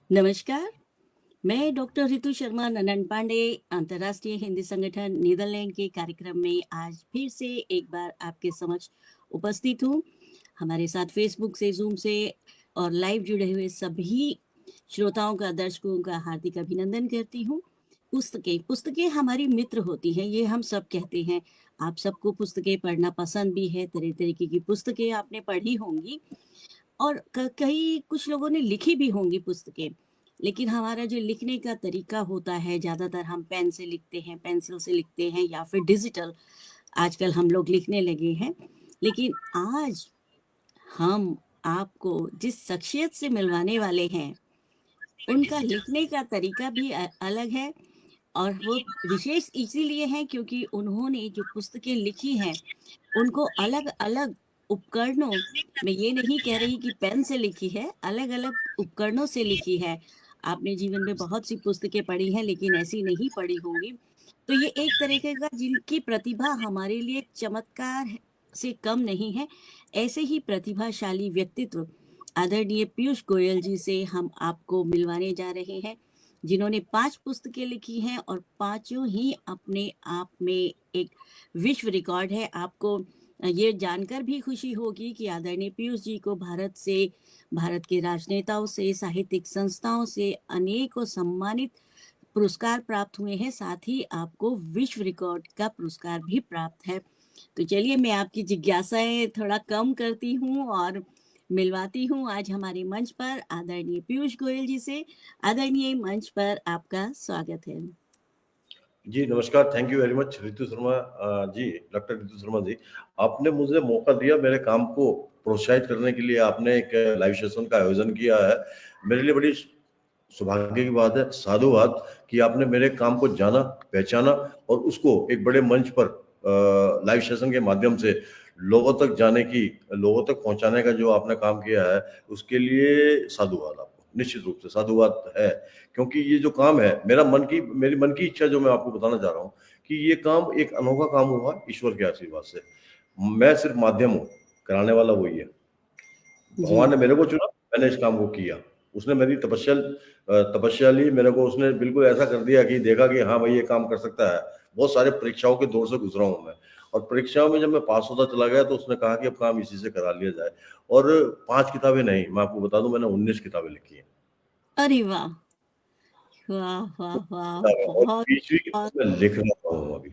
नमस्कार, मैं डॉक्टर रितु शर्मा ननन पांडे अंतर्राष्ट्रीय हिंदी संगठन नीदरलैंड के कार्यक्रम में आज फिर से एक बार आपके समक्ष उपस्थित हूँ। हमारे साथ फेसबुक से, जूम से और लाइव जुड़े हुए सभी श्रोताओं का, दर्शकों का हार्दिक अभिनंदन करती हूँ। पुस्तकें हमारी मित्र होती हैं, ये हम सब कहते हैं। आप सबको पुस्तकें पढ़ना पसंद भी है, तरह तरीके की पुस्तकें आपने पढ़ी होंगी और कई कुछ लोगों ने लिखी भी होंगी पुस्तकें। लेकिन हमारा जो लिखने का तरीका होता है, ज़्यादातर हम पेन से लिखते हैं, पेंसिल से लिखते हैं या फिर डिजिटल आजकल हम लोग लिखने लगे हैं। लेकिन आज हम आपको जिस शख्सियत से मिलवाने वाले हैं, उनका लिखने का तरीका भी अलग है और वो विशेष इसीलिए है क्योंकि उन्होंने जो पुस्तकें लिखी हैं, उनको अलग-अलग उपकरणों, मैं ये नहीं कह रही कि पेन से लिखी है, अलग-अलग उपकरणों से लिखी है। आपने जीवन में बहुत सी पुस्तकें पढ़ी हैं, लेकिन ऐसी नहीं पढ़ी होंगी। तो ये एक तरीके का जिनकी प्रतिभा हमारे लिए चमत्कार से कम नहीं है, ऐसे ही प्रतिभाशाली व्यक्तित्व आदरणीय पीयूष गोयल जी से हम आपको मिलवाने जा रहे हैं, जिन्होंने 5 पुस्तकें लिखी हैं और पाँचों ही अपने आप में एक विश्व रिकॉर्ड है। आपको ये जानकर भी खुशी होगी कि आदरणीय पीयूष जी को भारत के राजनेताओं से, साहित्यिक संस्थाओं से अनेकों सम्मानित पुरस्कार प्राप्त हुए हैं, साथ ही आपको विश्व रिकॉर्ड का पुरस्कार भी प्राप्त है। तो चलिए मैं आपकी जिज्ञासाएं थोड़ा कम करती हूँ और मिलवाती हूँ आज हमारे मंच पर आदरणीय पीयूष गोयल जी से। आदरणीय मंच पर आपका स्वागत है। जी नमस्कार, thank you very much Ritu Sharma ji, doctor Ritu Sharma ji. आपने मुझे मौका दिया, मेरे काम को प्रोत्साहित करने के लिए आपने एक लाइव सेशन का आयोजन किया है। मेरे लिए बड़ी सौभाग्य की बात है, साधुवाद कि आपने मेरे काम को जाना, पहचाना और उसको एक बड़े मंच पर लाइव सेशन के माध्यम से लोगों तक लोगों तक पहुंचाने का जो आपने काम किया है, उसके लिए साधुवाद आपको, निश्चित रूप से साधुवाद है। क्योंकि ये जो काम है, मेरी मन की इच्छा जो मैं आपको बताना चाह रहा हूँ कि ये काम एक अनोखा काम हुआ ईश्वर के आशीर्वाद से। मैं सिर्फ माध्यम हूँ, कराने वाला वही है। भगवान ने मेरे को चुना, मैंने इस काम को किया। उसने मेरी तपस्या ली, मेरे को उसने बिल्कुल ऐसा कर दिया कि देखा कि हाँ भाई ये काम कर सकता है। बहुत सारे परीक्षाओं के दौर से गुजरा हूँ मैं, और परीक्षाओं में जब मैं पास होता चला गया तो उसने कहा कि अब काम इसी से करा लिया जाए। और 5 किताबें नहीं, मैं आपको बता दूं, मैंने 19 किताबें लिखी हैं। अरे वाह! वाह, वाह, वाह! और बहुत, 20वीं बहुत किताब मैं लिख रहा हूँ अभी।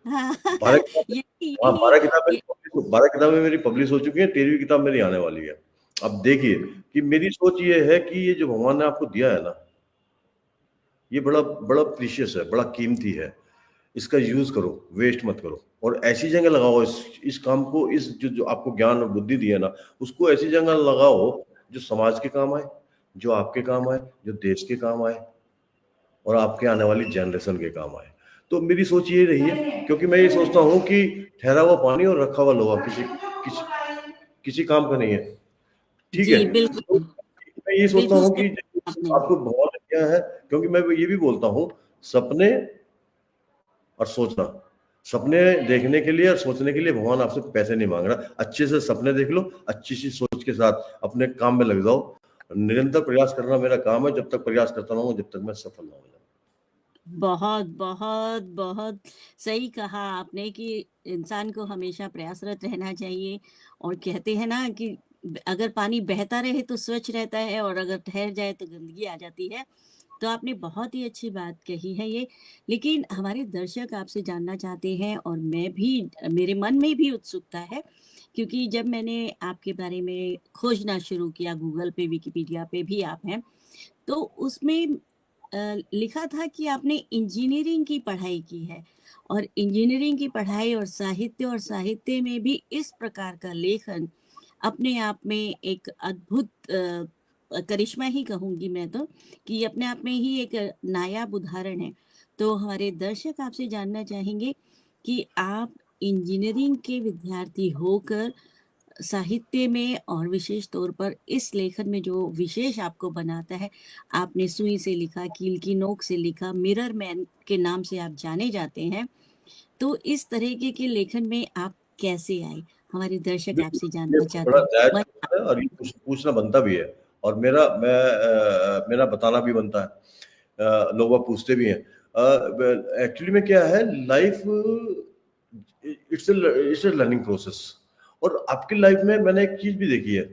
हाँ, 12 किताबें, यही हाँ, यही ये 12 किताबें मेरी पब्लिश हो चुकी हैं, 13वीं किताब मेरी आने वाली है। अब देखिए कि मेरी सोच ये है कि ये जो भगवान ने आपको दिया है ना, ये बड़ा बड़ा प्रीशियस है, बड़ा कीमती है। इसका यूज करो, वेस्ट मत करो, और ऐसी जगह लगाओ इस काम को, इस जो आपको ज्ञान और बुद्धि दी है ना, उसको ऐसी जगह लगाओ जो समाज के काम आए, जो आपके काम आए, जो देश के काम आए और आपके आने वाली जनरेशन के काम आए। तो मेरी सोच ये रही है, क्योंकि मैं ये सोचता हूँ कि ठहरा हुआ पानी और रखा हुआ लोहा किसी किसी काम का नहीं है। ठीक है, जी, तो बिल्कुल, मैं ये सोचता बिल्कुल हूँ सही कि आपने। आपको भगवान ने क्या है, क्योंकि मैं ये भी बोलता हूँ, सपने और सोचना, सपने देखने के लिए और सोचने के लिए भगवान आपसे पैसे नहीं मांग रहा। अच्छे से सपने देख लो, अच्छी सी सोच के साथ अपने काम में लग जाओ। निरंतर प्रयास करना मेरा काम है, जब तक प्रयास करता रहूंगा, जब तक मैं सफल ना हो जाऊं। बहुत, बहुत, बहुत सही कहा आपने कि इंसान को हमेशा प्रयासरत रहना चाहिए और कहते हैं ना कि अगर पानी बहता रहे तो स्वच्छ रहता है और अगर ठहर जाए तो गंदगी आ जाती है। तो आपने बहुत ही अच्छी बात कही है ये। लेकिन हमारे दर्शक आपसे जानना चाहते हैं और मैं भी, मेरे मन में भी उत्सुकता है, क्योंकि जब मैंने आपके बारे में खोजना शुरू किया गूगल पे, विकिपीडिया पे भी आप हैं, तो उसमें लिखा था कि आपने इंजीनियरिंग की पढ़ाई की है और इंजीनियरिंग की पढ़ाई और साहित्य में भी इस प्रकार का लेखन अपने आप में एक अद्भुत करिश्मा ही कहूँगी मैं तो, कि अपने आप में ही एक नायाब उदाहरण है। तो हमारे दर्शक आपसे जानना चाहेंगे कि आप इंजीनियरिंग के विद्यार्थी होकर साहित्य में और विशेष तौर पर इस लेखन में जो विशेष आपको बनाता है, आपने सुई से लिखा, कील की नोक से लिखा, मिरर मैन के नाम से आप जाने जाते हैं। तो इस तरीके के लेखन में आप कैसे आए? हमारे दर्शक बिल्कुल, आपसे ये जानना बड़ा चाहते हैं। जायज मैं सवाल है और ये पूछना बनता भी है। और मेरा बताना भी बनता है। लोग बाग पूछते भी हैं। एक्चुअली में क्या है, life it's a learning process. और आपकी लाइफ में मैंने एक चीज भी देखी है,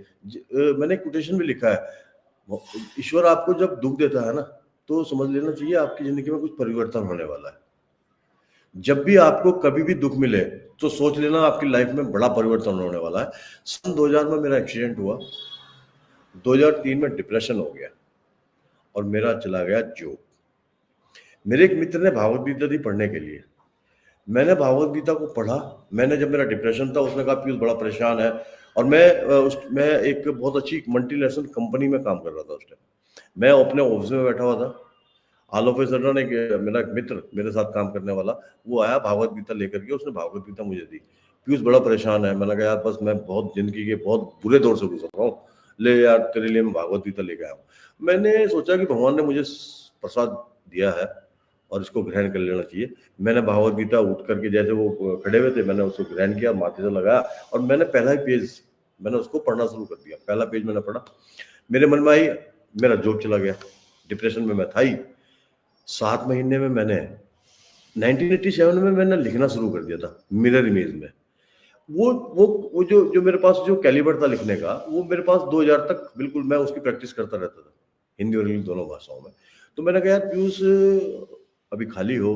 मैंने कोटेशन भी लिखा है, ईश्वर आपको जब दुख देता है ना, तो समझ लेना चाहिए आपकी जिंदगी में कुछ परिवर्तन होने वाला है। जब भी आपको कभी भी दुख मिले तो सोच लेना आपकी लाइफ में बड़ा परिवर्तन होने वाला है। सन 2000 में मेरा एक्सीडेंट हुआ, 2003 में डिप्रेशन हो गया और मेरा चला गया जॉब। मेरे एक मित्र ने भागवत गीता दी पढ़ने के लिए। मैंने भागवत गीता को पढ़ा। मैंने, जब मेरा डिप्रेशन था, उसने कहा पीयूष बड़ा परेशान है, और मैं एक बहुत अच्छी मल्टीनेशनल कंपनी में काम कर रहा था उस टाइम। मैं अपने ऑफिस में बैठा हुआ था। ऑल ऑफ ए सडन मेरा एक मित्र, मेरे साथ काम करने वाला, वो आया भागवत गीता लेकर के। उसने भागवत गीता मुझे दी। पीयूष बड़ा परेशान है। मैंने कहा यार बस मैं बहुत जिंदगी के बहुत बुरे दौर से गुजर रहा हूँ, ले यार तेरे लिए मैं भागवत गीता लेकर आया हूँ। मैंने सोचा कि भगवान ने मुझे प्रसाद दिया है और इसको ग्रहण कर लेना चाहिए। मैंने भागवत गीता उठ करके, जैसे वो खड़े हुए थे, मैंने उसको ग्रहण किया, माथे से लगाया, और मैंने पहला ही पेज मैंने उसको पढ़ना शुरू कर दिया। पहला पेज मैंने पढ़ा, मेरे मन में आई, मेरा जॉब चला गया। डिप्रेशन में मैं था ही। 7 महीने में मैंने 1987 में मैंने लिखना शुरू कर दिया था मिरर इमेज में। वो जो मेरे पास जो कैलिबर था लिखने का, वो मेरे पास 2000 तक बिल्कुल मैं उसकी प्रैक्टिस करता रहता था, हिंदी और इंग्लिश दोनों भाषाओं में। तो मैंने कहा यार पीयूष, अभी खाली हो,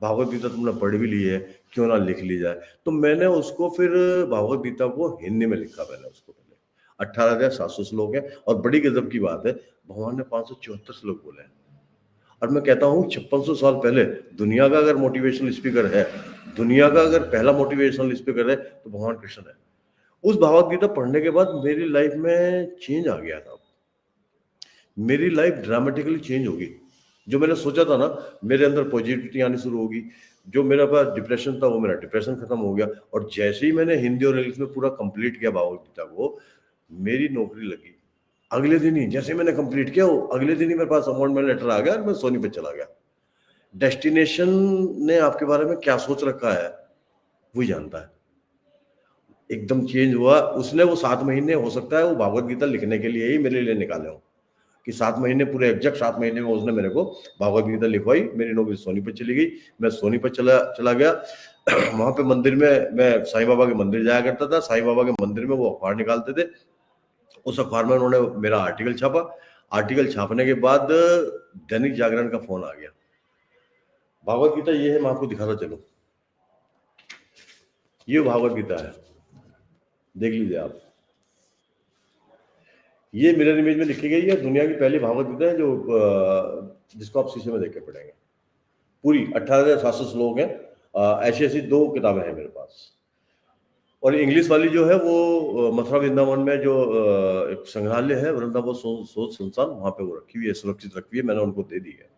भागवत गीता तुमने पढ़ भी ली है, क्यों ना लिख ली जाए। तो मैंने उसको फिर भागवत गीता को हिंदी में लिखा। मैंने उसको पहले 18,700 श्लोक है, और बड़ी गजब की बात है, भगवान ने 574 श्लोक बोले हैं। और मैं कहता हूँ 5600 साल पहले दुनिया का अगर मोटिवेशनल स्पीकर है, दुनिया का अगर पहला मोटिवेशनल स्पीकर है, तो भगवान कृष्ण है। उस भागवत गीता पढ़ने के बाद मेरी लाइफ में चेंज आ गया था। मेरी लाइफ ड्रामेटिकली चेंज होगी। जो मैंने सोचा था ना, मेरे अंदर पॉजिटिविटी आनी शुरू होगी। जो मेरा पास डिप्रेशन था, वो मेरा डिप्रेशन खत्म हो गया। और जैसे ही मैंने हिंदी और इंग्लिश में पूरा कंप्लीट किया भागवत गीता को, मेरी नौकरी लगी। अगले दिन ही, जैसे मैंने कंप्लीट किया, अगले दिन ही मेरे पास अपॉइंटमेंट लेटर आ गया और मैं सोनीपत चला गया। डेस्टिनेशन ने आपके बारे में क्या सोच रखा है, वही जानता है। एकदम चेंज हुआ। उसने वो 7 महीने, हो सकता है वो भागवत गीता लिखने के लिए ही मेरे लिए निकाले हो, कि 7 महीने पूरे एग्जैक्ट 7 महीने में उसने मेरे को भागवत गीता लिखवाई। मेरी नौकरी सोनीपत चली गई। मैं सोनीपत चला गया। वहां पे मंदिर में मैं साईं बाबा के मंदिर जाया करता था। साईं बाबा के मंदिर में वो अखबार निकालते थे। उस अखबार में उन्होंने मेरा आर्टिकल छापा। आर्टिकल छापने के बाद दैनिक जागरण का फोन आ गया, भागवत गीता ये है, मैं आपको दिखाता चलूं। ये भागवत गीता है, देख लीजिए आप। ये मिरर इमेज में लिखी गई है, दुनिया की पहली भागवत गीता है, जिसको आप शीशे में देख के पढ़ेंगे। पूरी 18,700 श्लोक है। ऐसी ऐसी 2 किताबें हैं मेरे पास। और इंग्लिश वाली जो है वो मथुरा वृंदावन में जो एक संग्रहालय है, वृंदावन शोध संस्थान, वहाँ पे वो रखी हुई है, सुरक्षित रखी हुई है। मैंने उनको दे दी है,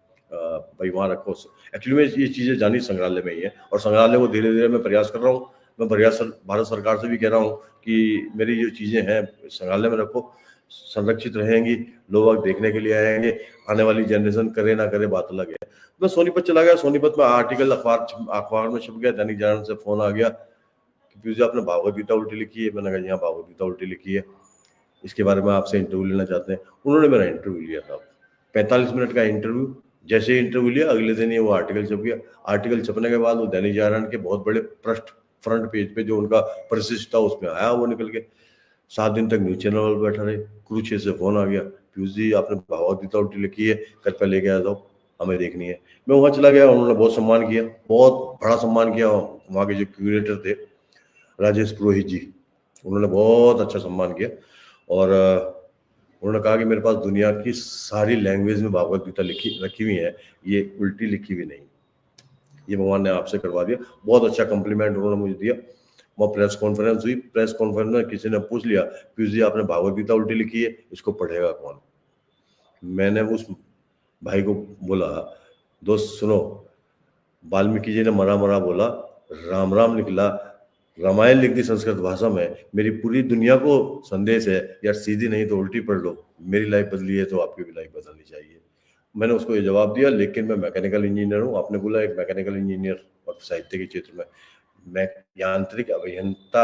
भाई वहाँ रखो। एक्चुअली में ये चीज़ें जानी संग्रहालय में ही है, और संग्रहालय को धीरे धीरे मैं प्रयास कर रहा हूँ। मैं भारत सरकार से भी कह रहा हूँ कि मेरी जो चीज़ें हैं संग्रहालय में रखो, संरक्षित रहेंगी, लोग देखने के लिए आएंगे। आने वाली जनरेशन करे ना करे बात अलग है। मैं सोनीपत चला गया। सोनीपत में आर्टिकल अखबार में छप गया। दैनिक जागरण से फोन आ गया कि पीयूष जी आपने भागवत गीता उल्टी लिखी है। मैंने कहा यहाँ भागवत गीता उल्टी लिखी है, इसके बारे में आपसे इंटरव्यू लेना चाहते हैं। उन्होंने मेरा इंटरव्यू लिया था, 45 मिनट का इंटरव्यू। जैसे ही इंटरव्यू लिया, अगले दिन ही वो आर्टिकल छप गया। आर्टिकल छपने के बाद वो दैनिक जागरण के बहुत बड़े फ्रंट पेज पे जो उनका परिशिष्ट था उसमें आया वो निकल के। 7 दिन तक न्यूज चैनल पर बैठा रहे। कुरुक्षेत्र से फोन आ गया, पीयूष जी आपने भागवत गीता उल्टी लिखी है, कृपया लेके आ जाओ, हमें देखनी है। मैं वहाँ चला गया। उन्होंने बहुत सम्मान किया, बहुत बड़ा सम्मान किया। वहाँ के जो क्यूरेटर थे राजेश पुरोहित जी, उन्होंने बहुत अच्छा सम्मान किया। और उन्होंने कहा कि मेरे पास दुनिया की सारी लैंग्वेज में भागवत गीता रखी हुई है, ये उल्टी लिखी हुई नहीं, ये भगवान ने आपसे करवा दिया। बहुत अच्छा कॉम्प्लीमेंट उन्होंने मुझे दिया। वहाँ प्रेस कॉन्फ्रेंस हुई। प्रेस कॉन्फ्रेंस में किसी ने पूछ लिया, पीयूष जी आपने भागवत गीता उल्टी लिखी है, इसको पढ़ेगा कौन। मैंने उस भाई को बोला, दोस्त सुनो, वाल्मीकि जी ने मरा मरा बोला, राम राम निकला, रामायण लिख दी संस्कृत भाषा में। मेरी पूरी दुनिया को संदेश है, यार सीधी नहीं तो उल्टी पढ़ लो। मेरी लाइफ बदली है तो आपकी भी लाइफ बदलनी चाहिए। मैंने उसको ये जवाब दिया, लेकिन मैं मैकेनिकल इंजीनियर हूँ। आपने बोला एक मैकेनिकल इंजीनियर और साहित्य के क्षेत्र में, मैं यांत्रिक अभियंता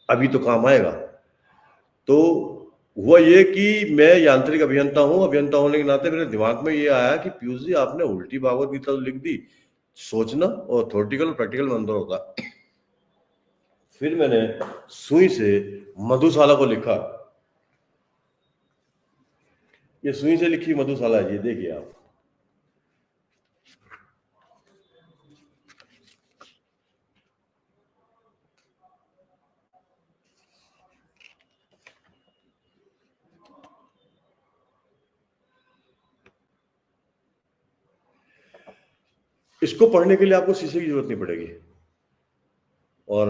अभी तो काम आएगा। तो हुआ ये कि मैं यांत्रिक अभियंता हूँ, अभियंता होने के नाते मेरे दिमाग में ये आया कि पीयूष जी आपने उल्टी भागवत गीता तो लिख दी, सोचना और थ्योरेटिकल और प्रैक्टिकल में अंतर होता है। फिर मैंने सुई से मधुशाला को लिखा। ये सुई से लिखी मधुशाला है, ये देखिए आप। इसको पढ़ने के लिए आपको शीशे की जरूरत नहीं पड़ेगी। और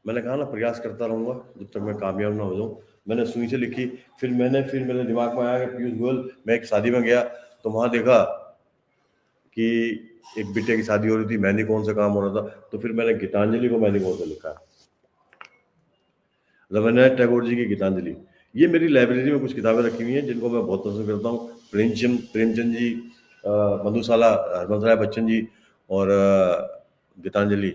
मैंने कहा ना प्रयास करता रहूंगा जब तक मैं कामयाब ना हो जाऊं। मैंने सुई से लिखी। फिर मेरे दिमाग में आया कि पीयूष गोयल, मैं एक शादी में गया तो वहां देखा कि एक बेटे की शादी हो रही थी, मेहंदी कौन सा काम हो रहा था, तो फिर मैंने गीतांजलि को मेहंदी कौन सा लिखा। रविन्द्रनाथ टैगोर जी की गीतांजलि। ये मेरी लाइब्रेरी में कुछ किताबें रखी हुई हैं जिनको मैं बहुत पसंद करता हूँ। प्रेमचंद जी, मधुशाला हरबंस राय बच्चन जी, और गीतांजलि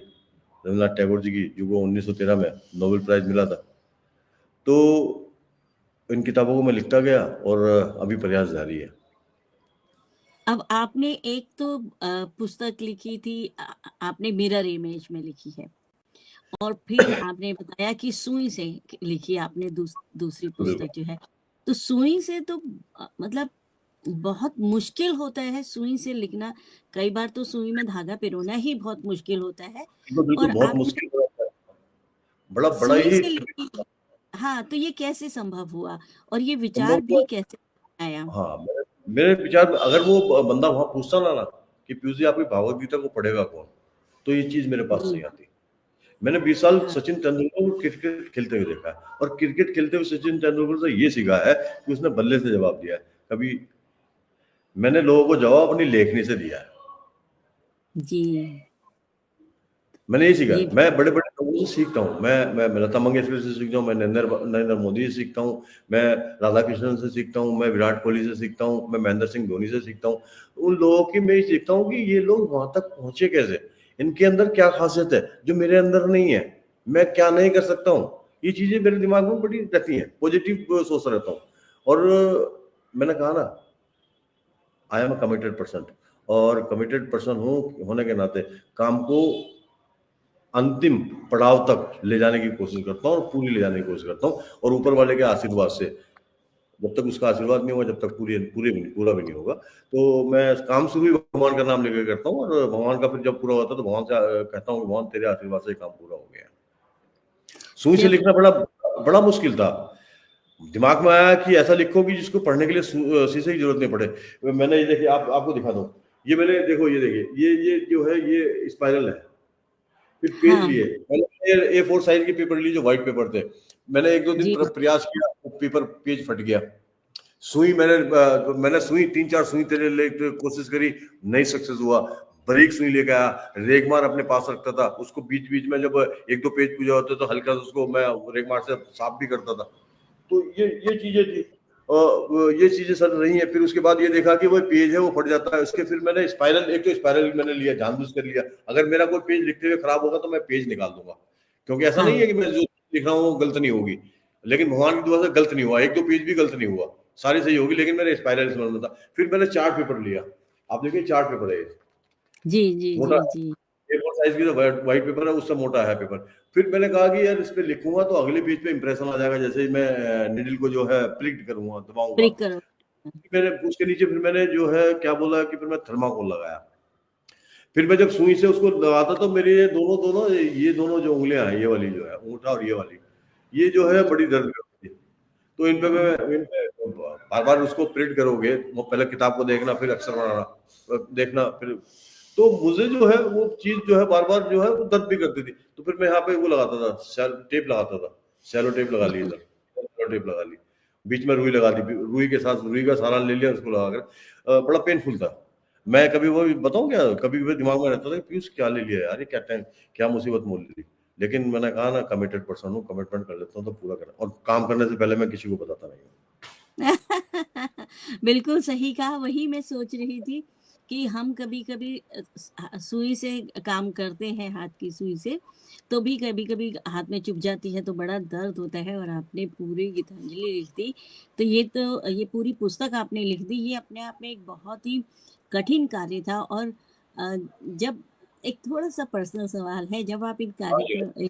रविन्द्रनाथ टैगोर जी की, जो 1913 में नोबेल प्राइज मिला था। तो इन किताबों को मैं लिखता गया और अभी प्रयास जारी है। अब आपने एक तो पुस्तक लिखी थी, आपने मिरर इमेज में लिखी है, और फिर आपने बताया कि सुई से लिखी आपने दूसरी पुस्तक जो है। तो सुई से तो मतलब बहुत मुश्किल होता है सुई से लिखना। कई बार तो सुई में धागा पिरोना ही बहुत मुश्किल होता है, बिल्कुल और बहुत आपने मुश्किल होता है। बड़ा बड़ा सुई ही से लिखी। हाँ, तो ये कैसे संभव हुआ और ये संभव विचार हुआ। भी कैसे आया? हाँ, मेरे विचार में अगर वो बंदा वहां पूछता ना कि पीयूष जी आपकी भागवत गीता को पढ़ेगा कौन, तो ये चीज मेरे पास जी। नहीं आती। मैंने 20 साल हाँ। सचिन तेंदुलकर को क्रिकेट खेलते हुए देखा है, और क्रिकेट खेलते हुए सचिन तेंदुलकर से ये सीखा है कि उसने बल्ले से जवाब दिया है। कभी मैंने लोगों को जवाब अपनी लेखनी से दिया है। जी। मैंने ये सीखा। ये मैं बड़े बड़े लोगों से सीखता हूँ। मैं लता मंगेशकर से सीखता हूँ, मैं नरेंद्र मोदी से सीखता हूँ, मैं राधा कृष्णन से सीखता हूँ, मैं विराट कोहली से सीखता हूँ, मैं महेंद्र सिंह धोनी से सीखता हूँ। उन लोगों की मैं ये सीखता हूँ कि ये लोग वहां तक पहुंचे कैसे, इनके अंदर क्या खासियत है जो मेरे अंदर नहीं है, मैं क्या नहीं कर सकता हूँ। ये चीजें मेरे दिमाग में बड़ी रहती हैं, पॉजिटिव सोच रहता हूँ। और मैंने कहा ना, I am a committed person, और कमिटेड पर्सन होने के नाते काम को अंतिम पड़ाव तक ले जाने की कोशिश करता हूँ और पूरी ले जाने की कोशिश करता हूँ, और ऊपर वाले के आशीर्वाद से। जब तक उसका आशीर्वाद नहीं होगा, जब तक पूरा भी नहीं होगा, तो मैं काम शुरू ही भगवान का नाम लेकर करता हूँ, और भगवान का फिर जब पूरा होता है तो भगवान से कहता हूँ कि भगवान तेरे आशीर्वाद से काम पूरा हो गया। सुई से जब लिखना बड़ा बड़ा मुश्किल था। दिमाग में आया कि ऐसा लिखो कि जिसको पढ़ने के लिए शीशे की जरूरत नहीं पड़े। मैंने ये देखिए, आपको दिखा दूं। ये मैंने देखो, ये देखिए, ये जो है ये स्पाइरल है। फिर पेज हाँ, लिए, मैंने A4 साइज के पेपर लिए जो व्हाइट पेपर थे। मैंने एक दो दिन जी, प्रयास किया, वो पेज फट गया। सुई मैंने सुई 3-4 सुई तेरे ले कोशिश करी, नहीं सक्सेस हुआ। बारीक सुई लेके आया, रेगमार अपने पास रखता था, उसको बीच बीच में जब एक दो पेज पूजा होते तो हल्का सा उसको मैं रेगमार से साफ भी करता था। तो ये चीजें थी। ये चीजें सर रही है। फिर उसके बाद ये देखा कि वो पेज है वो फट जाता है उसके। फिर मैंने स्पाइरल मैंने लिया, जानबूझ कर लिया। अगर मेरा कोई पेज लिखते हुए खराब होगा तो मैं पेज निकाल दूंगा, क्योंकि ऐसा नहीं है हाँ, कि मैं जो लिख रहा हूँ वो गलत नहीं होगी। लेकिन भगवान की दुआ से गलत नहीं हुआ, एक दो पेज भी गलत नहीं हुआ, सारी सही होगी, लेकिन मेरे स्पाइरल समझ में था। फिर मैंने चार्ट पेपर लिया। आप देखिए, चार्ट पेपर है ये, जी, जी, जी, मोटा जी। A4 साइज की जो व्हाइट पेपर है उससे मोटा है पेपर। फिर मैंने कहा कि यार इस पे लिखूंगा तो अगले पेज पे इंप्रेशन आ जाएगा, जैसे ही मैं निडल को जो है प्रिक्ट करूंगा, दबाऊंगा। ब्रेक करो। मैंने उसके नीचे फिर मैंने जो है क्या बोला कि फिर मैं थर्माकोल लगाया। फिर मैं जब सुई से उसको लगाता तो मेरी ये दोनों जो उंगलियां हैं, ये वाली जो है अंगूठा और ये वाली, ये जो है बड़ी दर्द करती थी। तो इन पे बार बार उसको प्रिंट करोगे, वो पहले किताब को देखना, फिर अक्षर बनाना देखना, फिर तो मुझे जो है वो चीज जो है बार बार जो है वो दर्द भी करती थी। तो फिर मैं यहाँ पे वो लगाता था, टेप लगाता था। सेलो टेप लगा ली इधर, सेलो टेप लगा ली, बीच में रुई लगा दी, रुई के साथ रुई का सहारा ले लिया, उसको लगा कर बड़ा पेनफुल था। मैं कभी वो बताऊं क्या, कभी कभी दिमाग में रहता था कि पीयूष क्या ले लिया यार, ये क्या टाइम, क्या मुसीबत मोल ली। लेकिन मैंने कहा ना, कमिटेड पर्सन हूँ, कमिटमेंट कर लेता हूँ तो पूरा कर, और काम करने से पहले मैं किसी को बताता नहीं हूँ। बिल्कुल सही कहा, वही मैं सोच रही थी कि हम कभी-कभी सुई से काम करते हैं, हाथ की सुई से, तो भी कभी-कभी हाथ में चुभ जाती है तो बड़ा दर्द होता है और आपने पूरी गीतांजलि लिख दी। तो ये पूरी पुस्तक आपने लिख दी, ये अपने आप में एक बहुत ही कठिन कार्य था और जब एक थोड़ा-सा पर्सनल सवाल है, जब आप हाँ जी।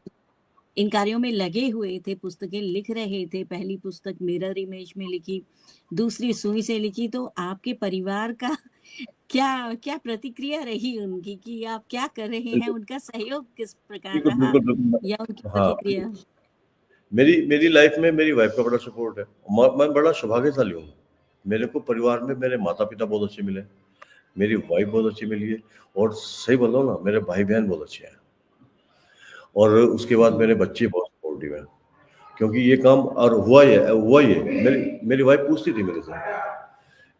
इन कार्यों में लगे हुए थे, पुस्तकें लिख रहे थे, पहली पुस्तक मिरर इमेज में लिखी, दूसरी सुई से लिखी, तो आपके परिवार का क्या क्या प्रतिक्रिया रही उनकी कि आप क्या कर रहे हैं? बिल्कुल, उनका सहयोग किस प्रकार बिल्कुल, रहा बिल्कुल, बिल्कुल। या उनकी हाँ, प्रतिक्रिया? मेरी मेरी लाइफ में मेरी वाइफ का बड़ा सपोर्ट है। मैं बड़ा सौभाग्यशाली हूँ। मेरे को परिवार में मेरे माता-पिता बहुत अच्छे मिले, मेरी वाइफ बहुत अच्छी मिली है और सही बताऊँ ना मेरे भाई-बहन बहुत अच्छे हैं और उसके बाद जी। मेरे बच्चे बहुत सपोर्टिव हैं। क्योंकि ये काम और हुआ ही है। मेरी मेरी वाइफ पूछती थी मेरे से,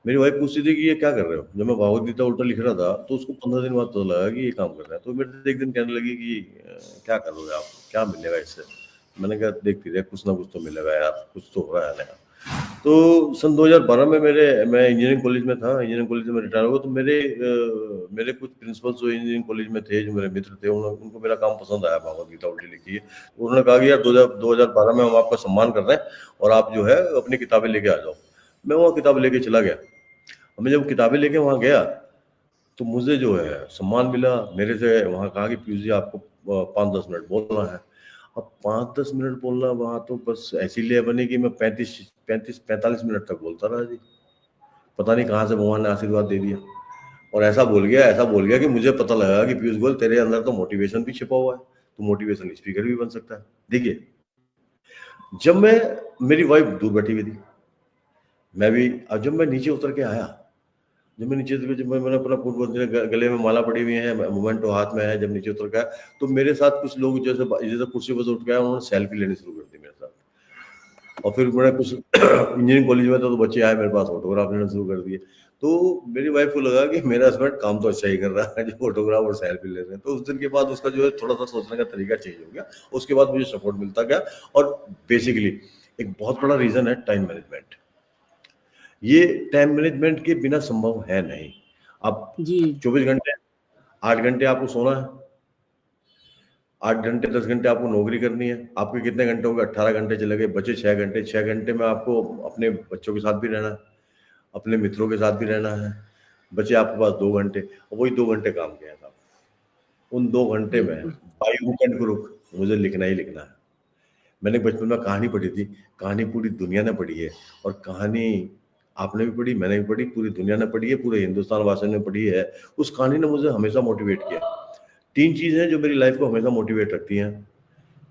मेरी वाइफ पूछती थी कि ये क्या कर रहे हो? जब मैं भागवत गीता उल्टा लिख रहा था, तो उसको 15 दिन बाद पता लगा कि ये काम कर रहा है। तो मेरे से एक दिन कहने लगी कि क्या करोगे आप? क्या मिलेगा इससे? मैंने कहा देखती रह कुछ ना कुछ तो मिलेगा यार, कुछ तो हो रहा है नया। तो सन 2012 में मैं इंजीनियरिंग कॉलेज में था, इंजीनियरिंग कॉलेज में रिटायर हुआ तो मेरे कुछ प्रिंसिपल्स जो इंजीनियरिंग कॉलेज में थे, जो मेरे मित्र थे, उनको मेरा काम पसंद आया, भागवत गीता उल्टी लिखी है। तो उन्होंने कहा कि यार 2012 में हम आपका सम्मान कर रहे हैं और आप जो है अपनी किताबें लेके आ जाओ। मैं वहाँ किताब लेके चला गया। अब मैं जब किताबें लेके वहाँ गया, तो मुझे जो है सम्मान मिला। मेरे से वहाँ कहा कि पीयूष जी आपको 5-10 मिनट बोलना है। अब 5-10 मिनट बोलना वहाँ तो बस ऐसी लय बनी कि मैं 45 मिनट तक बोलता रहा जी। पता नहीं कहाँ से भगवान ने आशीर्वाद दे दिया और ऐसा बोल गया कि मुझे पता लगा कि पीयूष गोयल तेरे अंदर तो मोटिवेशन भी छिपा हुआ है। तू मोटिवेशन स्पीकर भी बन सकता है। देखिए, जब मैं मेरी वाइफ दूर बैठी हुई थी, मैं भी अब जब मैं नीचे उतर के आया, जब मैं नीचे उतर के जब मैंने अपना गले में माला पड़ी हुई है, मोमेंटो हाथ में है, जब नीचे उतर गया, तो मेरे साथ कुछ लोग जैसे कुर्सी पर से उठ के आए, उन्होंने सेल्फी लेनी शुरू कर दी मेरे साथ। और फिर मैंने कुछ इंजीनियरिंग कॉलेज में था तो बच्चे आए मेरे पास, ऑटोग्राफ लेना शुरू कर दिए। तो मेरी वाइफ को लगा कि मेरा हस्बैंड काम तो अच्छा ही कर रहा है, जो फोटोग्राफ और सेल्फी ले रहे हैं। तो उस दिन के बाद उसका जो है थोड़ा-सा सोचने का तरीका चेंज हो गया। उसके बाद मुझे सपोर्ट मिलता गया और बेसिकली एक बहुत बड़ा रीज़न है टाइम मैनेजमेंट। ये टाइम मैनेजमेंट के बिना संभव है नहीं। आप जी। 24 घंटे 8 घंटे आपको सोना है, 8 घंटे 10 घंटे आपको नौकरी करनी है। आपके कितने घंटे हो गए? 18 घंटे चले गए, बचे 6 घंटे। 6 घंटे में आपको अपने बच्चों के साथ भी रहना है, अपने मित्रों के साथ भी रहना है। बचे आपके पास 2 घंटे और वही 2 घंटे काम के हैं साहब। उन 2 घंटे में बिल्कुल। बाय हुक एंड क्रुक मुझे लिखना ही लिखना है। मैंने बचपन में कहानी पढ़ी थी, कहानी पूरी दुनिया ने पढ़ी है और कहानी आपने भी पढ़ी, मैंने भी पढ़ी, पूरी दुनिया ने पढ़ी है, पूरे हिंदुस्तान वासियों ने पढ़ी है। उस कहानी ने मुझे हमेशा मोटिवेट किया। 3 चीज़ें हैं जो मेरी लाइफ को हमेशा मोटिवेट रखती हैं।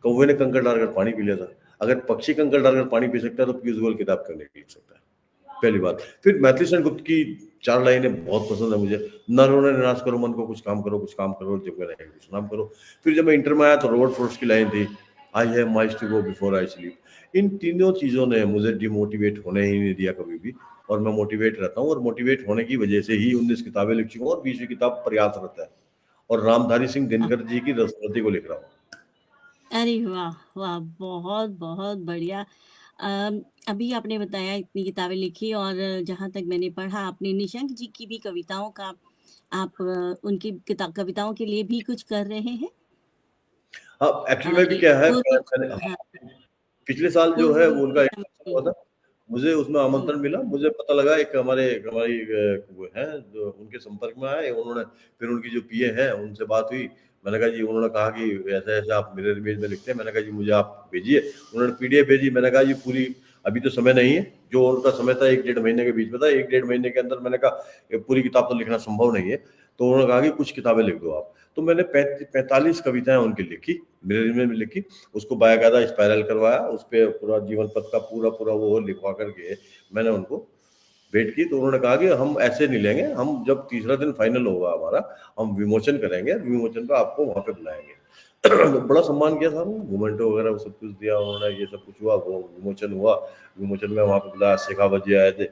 कौवे ने कंकड़ डालकर पानी पी लिया था। अगर पक्षी कंकड़ डालकर पानी पी सकता है तो पीयूष गोयल किताब क्यों नहीं लिख सकता है? पहली बात। फिर मैथिली सेन गुप्त की 4 लाइनें बहुत पसंद है मुझे। "न रोना निराश करो मन को, कुछ काम करो, जग में रहेगा कुछ नाम करो।" फिर जब मैं इंटर में आया तो रॉबर्ट फ्रॉस्ट की लाइन थी, "I have miles to go before I sleep." इन तीनों चीज़ों ने मुझे डिमोटिवेट होने ही नहीं दिया कभी भी और मैं मोटिवेट रहता हूँ और मोटिवेट होने की वजह से ही 19 किताबें लिख चुका हूँ और 20वीं किताब प्रयासरत है और रामधारी सिंह अ, दिनकर जी की रसमती को लिख रहा हूँ। अरे वाह! वाह! बहुत, बहुत बढ़िया। अभी आपने बताया इतनी किताबें लिखी और जहाँ तक मैंने पढ़ा आपने निशंक जी की भी कविताओं का आप उनकी कविताओं के लिए भी कुछ कर रहे हैं? हाँ, एक्चुअली में भी ये क्या है पूर्व मैंने हाँ, पिछले साल जो है पूर्व वो उनका के एक समय फंक्शन की। हुआ था। मुझे उसमें जी। आमंत्रण मिला। मुझे पता लगा एक हमारी वो हैं जो उनके संपर्क में आए। उन्होंने फिर उनकी जो पीए हैं उनसे बात हुई। मैंने कहा जी उन्होंने कहा कि ऐसे-ऐसे आप मिरर इमेज में लिखते हैं। मैंने कहा जी मुझे आप भेजिए। उन्होंने पीडीएफ भेजी। मैंने कहा जी पूरी अभी तो समय नहीं है। जो उनका समय था 1 डेढ़ महीने के बीच में था। 1 डेढ़ महीने के अंदर मैंने कहा ये पूरी किताब तो लिखना संभव नहीं है। तो उन्होंने कहा कि कुछ किताबें लिख दो आप। तो मैंने 45 कविताएँ उनकी लिखी, मिरर इमेज में लिखी। उसको बाकायदा स्पाइरल करवाया, उसपे पूरा जीवन पथ का पूरा वो लिखवा कर के मैंने उनको भेंट की। तो उन्होंने कहा कि हम ऐसे नहीं लेंगे, हम जब तीसरा दिन फाइनल होगा हमारा, हम विमोचन करेंगे, विमोचन पे आपको वहाँ पे बुलाएँगे। तो बड़ा सम्मान किया साहब ने, मोमेंटो वगैरह वो सब कुछ दिया उन्होंने, ये सब कुछ हुआ, वो विमोचन हुआ। विमोचन में वहाँ पे बुलाया, शेखावत जी आए थे,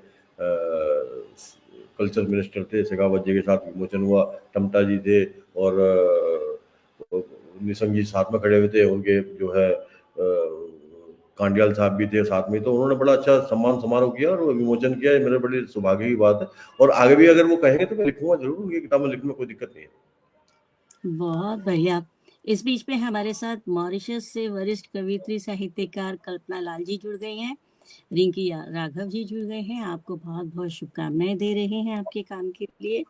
कल्चर मिनिस्टर थे, शेखावत जी के साथ विमोचन हुआ, टमटा जी थे और निशंक जी साथ में खड़े हुए थे। उनके जो है कांडियाल साहब भी थे साथ में, तो उन्होंने बड़ा अच्छा सम्मान समारोह किया और विमोचन किया। ये मेरे बड़े सौभाग्य की बात है, और आगे भी अगर वो कहेंगे तो मैं लिखूंगा जरूर, उनकी किताब में लिखने में कोई दिक्कत नहीं है। बहुत बढ़िया। इस बीच में हमारे साथ मॉरिशस से वरिष्ठ कवित्री साहित्यकार कल्पना लाल जी जुड़ गई हैं, रिंकी राघव जी जुड़ गए हैं। आपको बहुत बहुत शुभकामनाएं दे रहे हैं आपके काम के लिए।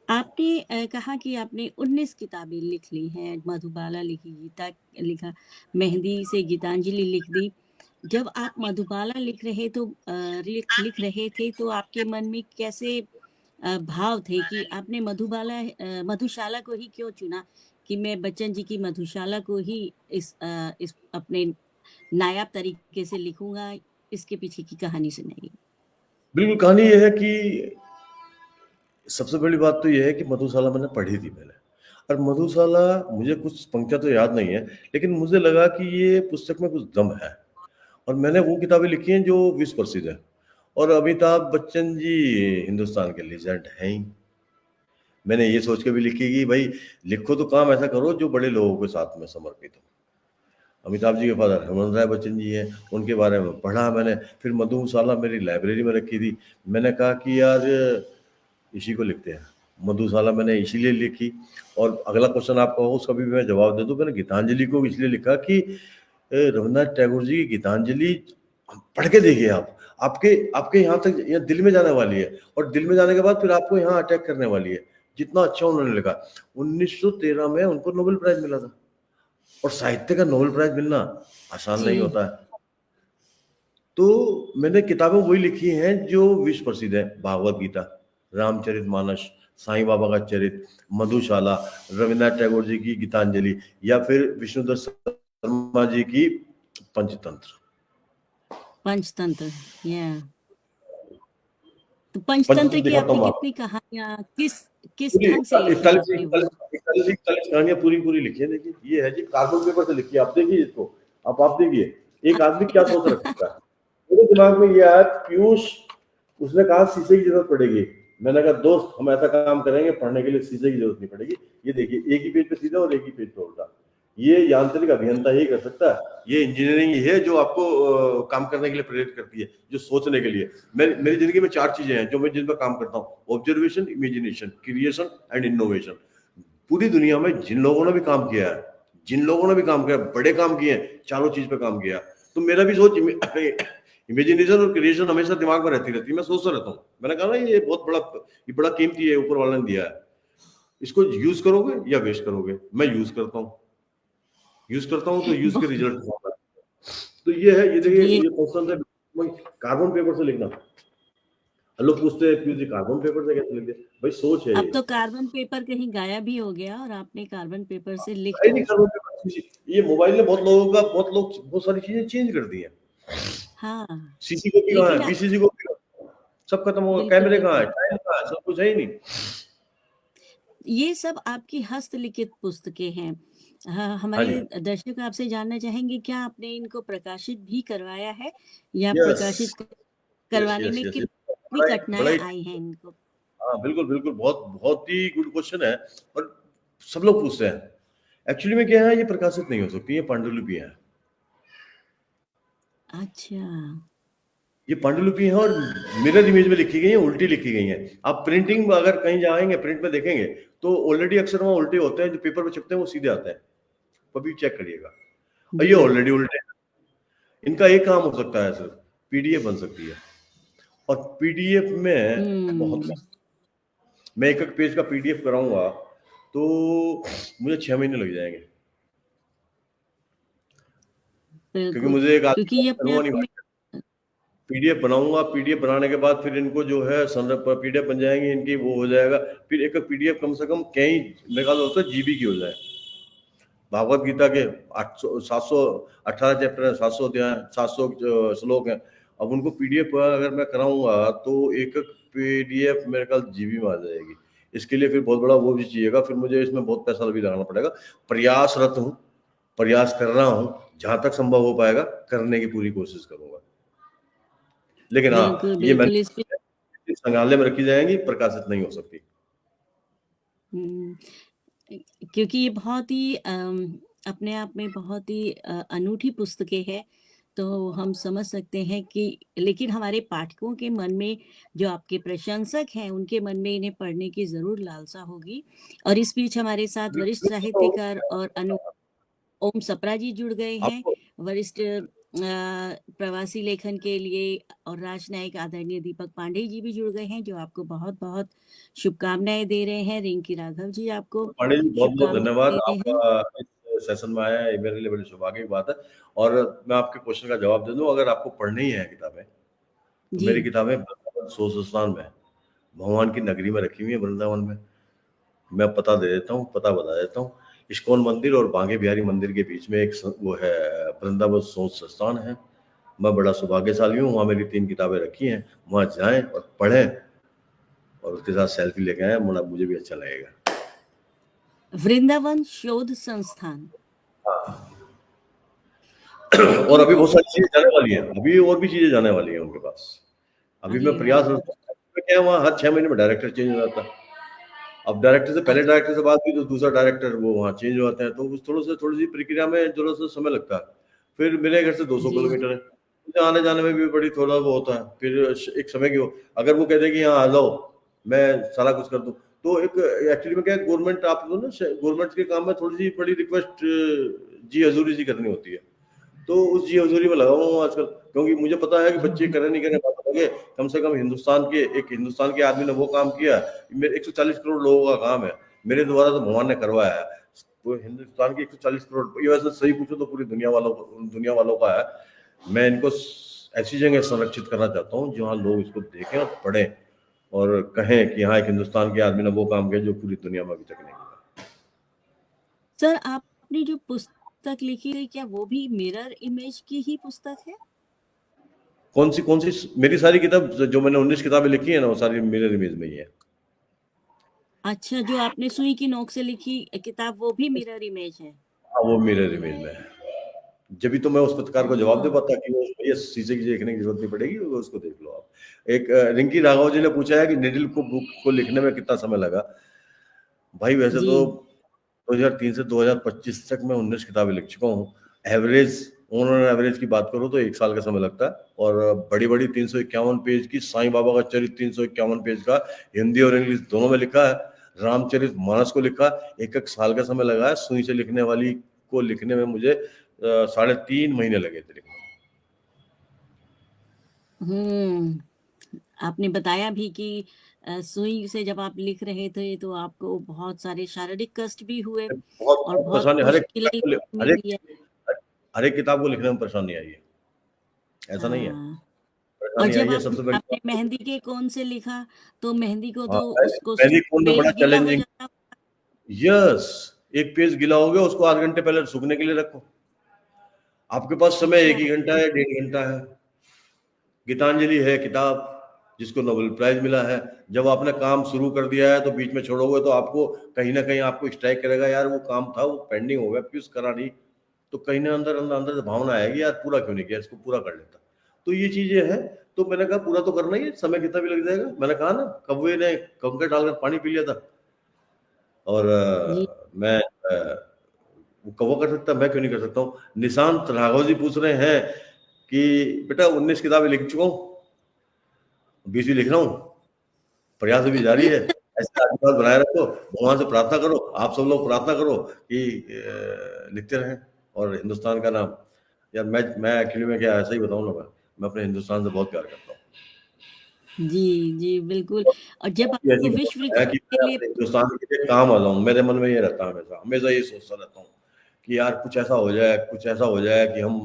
आपने कहा कि आपने 19 किताबें लिख ली हैं, मधुबाला लिखी, गीता लिखा, मेहंदी से गीतांजलि लिख दी। जब आप मधुबाला लिख रहे थे तो आपके मन में कैसे भाव थे कि आपने मधुशाला को ही क्यों चुना कि मैं बच्चन जी की मधुशाला को ही इस अपने नायाब तरीके से लिखूंगा? इसके पीछे की कहानी सुनाइए। बिल्कुल, कहानी ये है कि सबसे बड़ी बात तो ये है कि मधुशाला मैंने पढ़ी थी पहले, और मधुशाला मुझे कुछ पंक्तियां तो याद नहीं है, लेकिन मुझे लगा कि ये पुस्तक में कुछ दम है, और मैंने वो किताबें लिखी हैं जो विश्व प्रसिद्ध है। और अमिताभ बच्चन जी हिंदुस्तान के लीजेंड हैं ही। मैंने ये सोच के भी लिखी कि भाई लिखो तो काम ऐसा करो जो बड़े लोगों के साथ में समर्पित हो। अमिताभ जी के फादर हरमन राय बच्चन जी हैं, उनके बारे में पढ़ा मैंने। फिर मधुशाला मेरी लाइब्रेरी में रखी थी। मैंने कहा कि यार इसी को लिखते हैं। मधुशाला मैंने इसीलिए लिखी। और अगला क्वेश्चन आपका हो उसका भी मैं जवाब दे दूं। मैंने गीतांजलि को इसलिए लिखा कि रविन्द्रनाथ टैगोर जी की गीतांजलि पढ़ के देखिए आप, आपके आपके यहाँ तक यहाँ दिल में जाने वाली है, और दिल में जाने के बाद फिर आपको यहाँ अटैक करने वाली है। जितना अच्छा उन्होंने लिखा। 1913 में उनको नोबेल प्राइज मिला था, और साहित्य का नोबेल प्राइज मिलना आसान नहीं जी। होता है। तो मैंने किताबें वही लिखी हैं जो विश्व प्रसिद्ध है। भागवत गीता, रामचरितमानस, साईं बाबा का चरित, मधुशाला, रविन्द्रनाथ टैगोर जी की गीतांजलि, या फिर विष्णुदत्त शर्मा जी की पंचतंत्र। पंचतंत्र, या तो पंचतंत्र पंचतंत्र की दिखाता आपने हूँ कितनी आपको। कहानियां किस पूरी ढंग से लिखी इकतालीस आपने वो? 41 कहानियां पूरी पूरी लिखी है। देखिए ये है जी, कार्बन पेपर से लिखी है। आप देखिए इसको, आप देखिए एक आदमी क्या सोच रखता है। मेरे दिमाग में ये आया, पीयूष उसने कहा शीशे की जरूरत पड़ेगी। मैंने कहा दोस्त हम ऐसा काम करेंगे, पढ़ने के लिए शीशे की जरूरत नहीं पड़ेगी। ये देखिए एक ही पेज पे सीधा और एक ही पेज पे उल्टा। ये यांत्रिक अभियंता ही कर सकता है। ये इंजीनियरिंग ही है जो आपको काम करने के लिए प्रेरित करती है, जो सोचने के लिए। मेरी जिंदगी में 4 चीजें हैं जो मैं जिन पर काम करता हूँ: observation, imagination, creation and innovation. पूरी दुनिया में जिन लोगों ने भी काम किया है, जिन लोगों ने भी काम किया, बड़े काम किए हैं, चारों चीज पे काम किया। तो मेरा भी सोच इमेजिनेशन और क्रिएशन हमेशा दिमाग में रहती मैं सोचता रहता हूँ। मैंने कहा ना ये बहुत बड़ा, ये बड़ा कीमती है, ऊपर वाले ने दिया है। इसको यूज करोगे या वेस्ट करोगे? मैं यूज करता हूँ। यूज करता हूँ तो यूज के बहुत रिजल्ट होता है। तो ये है, ये देखिए ये ये क्वेश्चन है। कार्बन पेपर से लिखना। लोग पूछते हैं पीयूष जी कार्बन पेपर से कैसे लिख दिया? भाई सोच है अब ये। तो कार्बन पेपर कहीं गायब ही हो गया और आपने कार्बन पेपर से लिख है नहीं डाला। Carbon paper. ये मोबाइल ने बहुत सारी चीजें चेंज कर दी हैं। हाँ, सीसी कॉपी कहाँ लेकिन है? बीसीसी कॉपी कहाँ है? सब खत्म हो गया। बिल्कुल कैमरे कहाँ है? बिल्कुल, टाइम कहाँ है? सब कुछ है ही नहीं। ये सब आपकी हस्तलिखित पुस्तकें हैं। हाँ, हाँ हमारे जी। दर्शक आपसे जानना चाहेंगे क्या आपने इनको प्रकाशित भी करवाया है, या यस प्रकाशित यस करवाने यस में यस। कितनी बड़ा कठिनाइयां ही आई हैं इनको? हाँ बिल्कुल बिल्कुल, बहुत बहुत ही गुड क्वेश्चन है। और सब लोग पूछते हैं। एक्चुअली में क्या है, ये प्रकाशित नहीं हो सकती, ये पांडुलिपि है। अच्छा। ये पांडुलिपि है और मिरर इमेज में लिखी गई है, उल्टी लिखी गई है। आप प्रिंटिंग अगर कहीं जाएंगे, प्रिंट में देखेंगे तो ऑलरेडी अक्षर वहाँ उल्टे होते हैं, जो पेपर पे छपते हैं वो सीधे आते हैं। कभी चेक करिएगा। और ये जी। ऑलरेडी उल्टे हैं। इनका एक काम हो सकता है, सिर्फ पीडीएफ बन सकती है। और पीडीएफ में बहुत, हम्म। मैं एक एक पेज का पीडीएफ कराऊंगा तो मुझे 6 महीने लग जाएंगे, क्योंकि बिल्कुल, मुझे एक क्योंकि आदमी ये अपने करूंगा आप नहीं। में पीडीएफ बनाऊंगा, पीडीएफ बनाने के बाद फिर इनको जो है पीडीएफ बन जाएंगी इनकी, वो हो जाएगा। फिर एक पीडीएफ कम से कम कई मेरे ख्याल होता है जीबी की हो जाए। भागवत गीता के 718 चैप्टर है, 700 अध्याय, 700 श्लोक हैं। अब उनको पीडीएफ अगर मैं कराऊंगा तो एक एक पीडीएफ मेरे ख्याल जीबी में आ जाएगी। इसके लिए फिर बहुत बड़ा वो भी चाहिएगा, फिर मुझे इसमें बहुत पैसा भी लगाना पड़ेगा। प्रयासरत हूँ, प्रयास कर रहा हूँ, जहां तक संभव हो पाएगा करने की पूरी कोशिश करूंगा। लेकिन बिल्कुल हाँ, ये बिल्कुल इस पे मैंने संग्रहालय में रखी जाएंगी, प्रकाशित नहीं हो सकती। हम्म, क्योंकि ये बहुत ही अपने आप में बहुत ही अनूठी पुस्तकें हैं। तो हम समझ सकते हैं कि लेकिन हमारे पाठकों के मन में जो आपके प्रशंसक हैं, उनके मन में इन्हें पढ़ने की ज़रूर लालसा होगी। और इस बीच हमारे साथ वरिष्ठ साहित्यकार और ओम सप्रा जी जुड़ गए हैं, आपको वरिष्ठ प्रवासी लेखन के लिए, और राजनयिक आदरणीय दीपक पांडेय जी भी जुड़ गए हैं, जो आपको बहुत-बहुत शुभकामनाएँ दे रहे हैं। रिंकी राघव जी आपको पांडे जी बहुत-बहुत शुभकामनाएँ धन्यवाद। दे रहे हैं। आपका इस सेशन में आया ये मेरे लिए बड़ी सौभाग्य की बात है। और मैं आपके क्वेश्चन का जवाब दे दूँ, अगर आपको पढ़नी ही है किताबें, तो जी, मेरी किताबें वृंदावन सोच स्थान में, भगवान की नगरी में रखी हुई है वृंदावन में। मैं पता दे देता हूँ, पता बता देता हूँ। इस्कॉन मंदिर और बांके बिहारी मंदिर के बीच में एक वो है, वृंदावन सोच संस्थान है। मैं बड़ा सौभाग्यशाली हूँ, वहाँ मेरी 3 किताबें रखी हैं। वहाँ जाएँ और पढ़ें और उसके साथ सेल्फी लेके आएँ, मुझे भी अच्छा लगेगा। वृंदावन शोध संस्थान। हाँ। और अभी इनको बहुत सारी चीज़ें जाने वाली हैं। अभी और भी चीज़ें जाने वाली हैं उनके पास। अभी अरे मैं वाह! प्रयासरत हूँ। क्या है वहाँ हर 6 महीने में डायरेक्टर चेंज हो जाता है। अब डायरेक्टर से पहले अच्छा, डायरेक्टर से बात हुई तो दूसरा डायरेक्टर वो वहाँ चेंज हो जाते हैं, तो उस थोड़ी-सी प्रक्रिया में ज़रा-सा समय लगता है। फिर मेरे घर से 200 जी, किलोमीटर है। मुझे आने-जाने में भी बड़ी थोड़ा वो होता है। फिर एक समय की वो अगर वो कह दें कि यहाँ आ जाओ, मैं सारा कुछ कर दूँ, तो एक एक्चुअली में क्या है, गवर्नमेंट आप लोग ना गवर्नमेंट के काम में थोड़ी-सी बड़ी रिक्वेस्ट जी हज़ूरी सी करनी होती है। तो उस जी हज़ूरी में लगा हुआ हूँ आजकल, क्योंकि मुझे पता है कि बच्चे करें नहीं करें बात अलग है। कम से कम हिंदुस्तान के आदमी ने वो काम किया, मेरे 140 करोड़ लोगों का काम है। मेरे द्वारा तो भगवान ने करवाया है। तो हिंदुस्तान के 140 करोड़, ये वैसे सही पूछो तो पूरी दुनिया वालों का है। मैं इनको ऐसी जगह संरक्षित करना चाहता हूँ जहाँ लोग इसको देखें और पढ़ें और कहें कि हाँ, एक हिंदुस्तान के आदमी ने वो काम किया जो पूरी दुनिया में अभी तक नहीं हुआ। सर आपने जो पुस्तक लिखी है, क्या वो भी मिरर इमेज की ही पुस्तक है? कौन सी मेरी सारी किताब जो मैंने 19 किताबें लिखी है ना, वो सारी मेरे इमेज में ही है। अच्छा, जो आपने सुई की नोक से लिखी किताब, वो भी मिरर इमेज है? हाँ, वो मेरे इमेज में है। जभी तो मैं उस पत्रकार को जवाब दे हाँ, पाता कि वो ये शीशे की देखने की जरूरत नहीं पड़ेगी, वो उसको देख लो आप। एक रिंकी राघव जी ने पूछा है कि निडिल को बुक को लिखने में कितना समय लगा। भाई वैसे जी। तो 2003 से 2025 तक मैं 19 किताबें लिख चुका हूँ। एवरेज ऑन एन एवरेज की बात करूँ तो 1 साल का समय लगता है। और बड़ी-बड़ी 351 पेज की साईं बाबा का चरित्र 351 पेज का हिंदी और इंग्लिश दोनों में लिखा है। रामचरितमानस को लिखा, 1-1 साल का समय लगा है। सुई से लिखने वाली को लिखने में मुझे साढ़े 3 महीने लगे थे लिखने में। आपने बताया भी कि सुई से जब आप लिख रहे थे तो आपको बहुत सारे शारीरिक कष्ट भी हुए बहुत और बहुत बहुत परेशानी मुश्किलें हर एक मिली है। हर एक किताब को लिखने में परेशानी आई है। ऐसा नहीं है। हाँ, और परेशानी आई जब है आप सबसे बड़ी आपने बात। मेहंदी के कोन से लिखा, तो मेहंदी को हाँ, तो उसको मेहंदी कोन में बड़ा पेज गीला हो चैलेंजिंग। जाता। यस, एक पेज गीला हो गया, उसको 8 घंटे पहले सूखने के लिए रखो। आपके पास समय अच्छा, 1 ही घंटा है, 1.5 घंटा है। गीतांजलि है किताब जिसको नोबेल प्राइज मिला है। जब आपने काम शुरू कर दिया है तो बीच में छोड़ोगे तो आपको कहीं ना कहीं आपको स्ट्राइक करेगा, यार वो काम था वो पेंडिंग हो गया, क्यों करा नहीं। तो कहीं ना अंदर अंदर अंदर से भावना आएगी, यार पूरा क्यों नहीं किया, इसको पूरा कर लेता। तो ये चीजें हैं। तो मैंने कहा पूरा तो करना ही है, समय कितना भी लग जाएगा। मैंने कहा ना, कौवे ने कंकड़ डालकर पानी पी लिया था। और जी, मैं वो कौवा कर सकता, मैं क्यों नहीं कर सकता हूँ। निशांत राघव जी पूछ रहे हैं कि बेटा 19 किताबें लिख चुका हूँ, 20वीं लिख रहा हूँ, प्रयास अभी जारी है। ऐसे आशीर्वाद बनाए रखो, भगवान से प्रार्थना करो, आप सब लोग प्रार्थना करो कि लिखते रहें और हिंदुस्तान का नाम। यार मैं एक्चुअली में क्या ऐसा ही बताऊँ ना, मैं अपने हिंदुस्तान से बहुत प्यार करता हूँ। जी, जी, बिल्कुल। और और जब ऐसी आपको ऐसी विश्व भावना है विख्यात कि के मैं लिए अपने हिंदुस्तान के लिए काम आ जाऊँ, मेरे मन में ये रहता है हमेशा, हमेशा ये सोचता रहता हूँ कि यार कुछ ऐसा हो जाए कि हम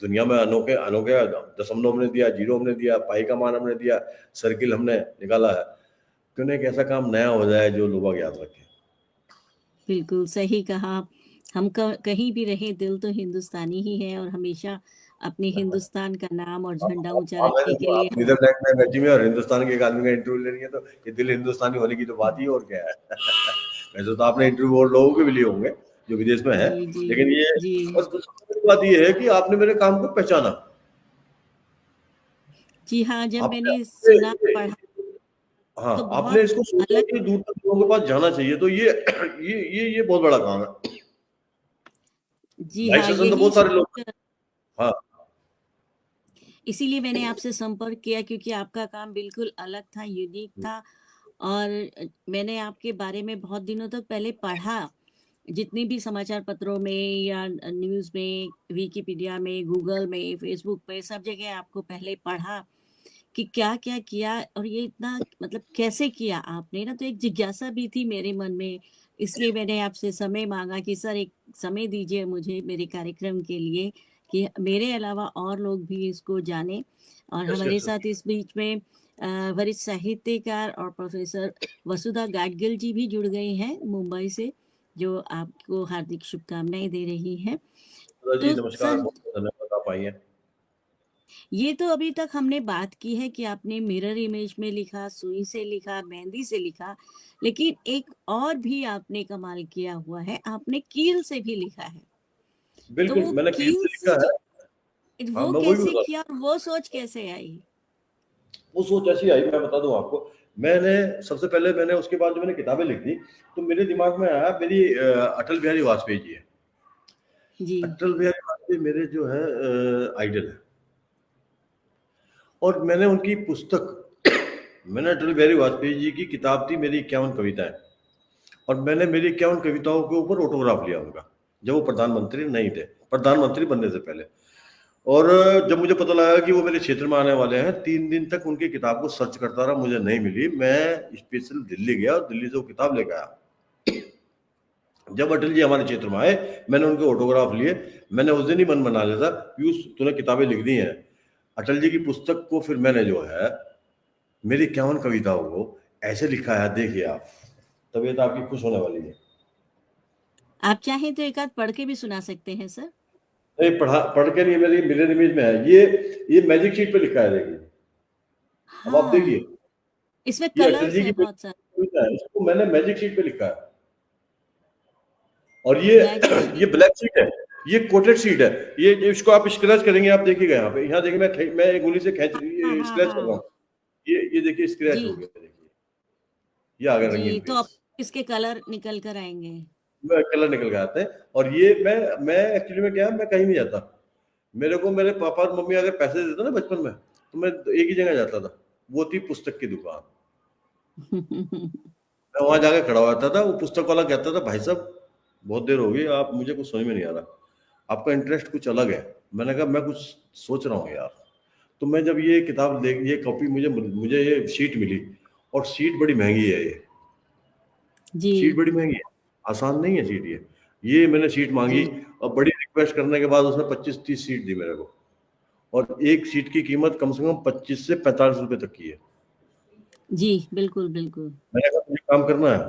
दुनिया में अनोखे अनोखे दशमलव हमने दिया, जीरो हमने दिया, पाई का मान हमने दिया, सर्किल हमने निकाला है। क्यों ना एक ऐसा काम नया हो जाए जो लोग याद रखें। बिल्कुल सही कहा। हम कहीं भी रहें, दिल तो हिंदुस्तानी ही है, और हमेशा अपने हिंदुस्तान का नाम और झंडा ऊंचा रखने के लिए आप नीदरलैंड में बैठी हुई हैं और हिंदुस्तान के एक आदमी का इंटरव्यू ले रही है, तो ये दिल हिंदुस्तानी होने की तो बात ही और क्या है। वैसे तो आपने इंटरव्यू और लोगों के भी लिए होंगे जो विदेश में है, जी, जी, लेकिन ये जी, और दूसरी बड़ी बात ये है कि आपने मेरे काम को पहचाना। जी हाँ, जब आपने मैंने सुना, पढ़ा, हाँ, तो आपने बहुत इसको सोचा अलग। कि दूर तक लोगों के पास जाना चाहिए, तो ये बहुत बड़ा काम है। जी लाइव हाँ, सेशन तो यही बहुत सारे लोग, सोच। हाँ, इसीलिए मैंने आपसे संपर्क किया क्योंकि आपका काम बिल्कुल अलग था, यूनिक था और मैंने आपके बारे में बहुत दिनों तक पहले पढ़ा। जितनी भी समाचार पत्रों में या न्यूज़ में, विकिपीडिया में, गूगल में, फेसबुक पे सब जगह आपको पहले पढ़ा कि क्या-क्या किया और ये इतना मतलब कैसे किया आपने ना, तो एक जिज्ञासा भी थी मेरे मन में। इसलिए मैंने आपसे समय माँगा कि सर एक समय दीजिए मुझे मेरे कार्यक्रम के लिए कि मेरे अलावा और लोग भी इसको जानें। और यस, हमारे यस, यस। साथ इस बीच में वरिष्ठ साहित्यकार और प्रोफ़ेसर वसुधा गाडगिल जी भी जुड़ गई हैं मुंबई से, जो आपको हार्दिक शुभकामनाएँ दे रही हैं। जी, तो नमस्कार, सर बहुत-बहुत धन्यवाद आप आई हैं। ये तो अभी तक हमने बात की है कि आपने मिरर इमेज में लिखा, सुई से लिखा, मेहंदी से लिखा, लेकिन एक और भी आपने कमाल किया हुआ है, आपने कील से भी लिखा है। तो बिल्कुल, वो मैंने कील कील से से लिखा है। हाँ, वो मैं वही कैसे बता किया और वो सोच कैसे आई? वो सोच ऐसी आई, मैं बता दूँ आपको। सबसे पहले मैंने उसके बाद जो मैंने किताबें लिखी, तो मेरे दिमाग में आया मेरी अटल बिहारी वाजपेयी जी हैं। जी। अटल बिहारी वाजपेयी मेरे जो है आइडल हैं और मैंने उनकी पुस्तक मैंने अटल बिहारी वाजपेयी जी की किताब थी मेरी 51 कविताएँ और मैंने मेरी 51 कविताओं के ऊपर ऑटोग्राफ लिया उनका, जब वो प्रधानमंत्री नहीं थे, प्रधानमंत्री बनने से पहले। और जब मुझे पता लगा कि वो मेरे क्षेत्र में आने वाले हैं, 3 दिन तक उनकी किताब को सर्च करता रहा, मुझे नहीं मिली। मैं स्पेशल दिल्ली गया और दिल्ली से वो किताब लेके आया। जब अटल जी हमारे क्षेत्र में आए, मैंने उनके ऑटोग्राफ लिए। मैंने उस दिन ही मन बना लिया था, पीयूष तूने किताबें लिख दी हैं। अटल जी की पुस्तक को फिर मैंने जो है, मेरी 51 कविताओं को ऐसे लिखा है, देखिए आप। तबीयत आपकी खुश होने वाली है। आप चाहें तो एक आध पढ़ के भी सुना सकते हैं सर। नहीं पढ़ के नहीं, मेरी मिरर इमेज में है। ये मैजिक शीट पे लिखा है, देखिए। अब आप देखिए, हाँ, इसमें ये अटल कलर्स जी की हैं बहुत सारे। कविता है, इसको मैंने मैजिक शीट पे लिखा है। और ये मैजिक शीट। ये ब्लैक शीट है, ये कोटेड शीट है। ये इसको आप स्क्रैच करेंगे, आप देखिएगा यहाँ पे, यहाँ देखिए, मैं एक उंगली से हाँ, हाँ, स्क्रैच कर रहा हाँ। हूँ। ये देखिए स्क्रैच हो जी, गया, देखिए। ये आ गया रंगीन जी, तो अब पेज। इसके कलर निकल कर आएँगे। मैं कलर निकल के आते हैं। और ये मैं एक्चुअली में क्या है, मैं कहीं नहीं जाता। मेरे को मेरे पापा और मम्मी अगर पैसे देते ना बचपन में, तो मैं एक ही जगह जाता था, वो थी पुस्तक की दुकान। मैं वहां जाके खड़ा हो जाता था, वो पुस्तक वाला कहता था, भाई साहब बहुत देर हो गई, आप मुझे कुछ समझ में नहीं आ रहा, आपका इंटरेस्ट कुछ अलग है। मैंने कहा मैं कुछ सोच रहा हूँ यार। तो मैं जब ये किताब देख, ये कॉपी मुझे मुझे ये शीट मिली, और शीट बड़ी महंगी है ये। जी, शीट बड़ी महंगी है, आसान नहीं है शीट ये मैंने शीट मांगी, जी। और बड़ी रिक्वेस्ट करने के बाद उसने 25-30 शीट दी मेरे को। और एक शीट की कीमत कम से कम 25 से 45 रुपए तक की है। जी, बिल्कुल, बिल्कुल। मैंने कहा मुझे काम करना है,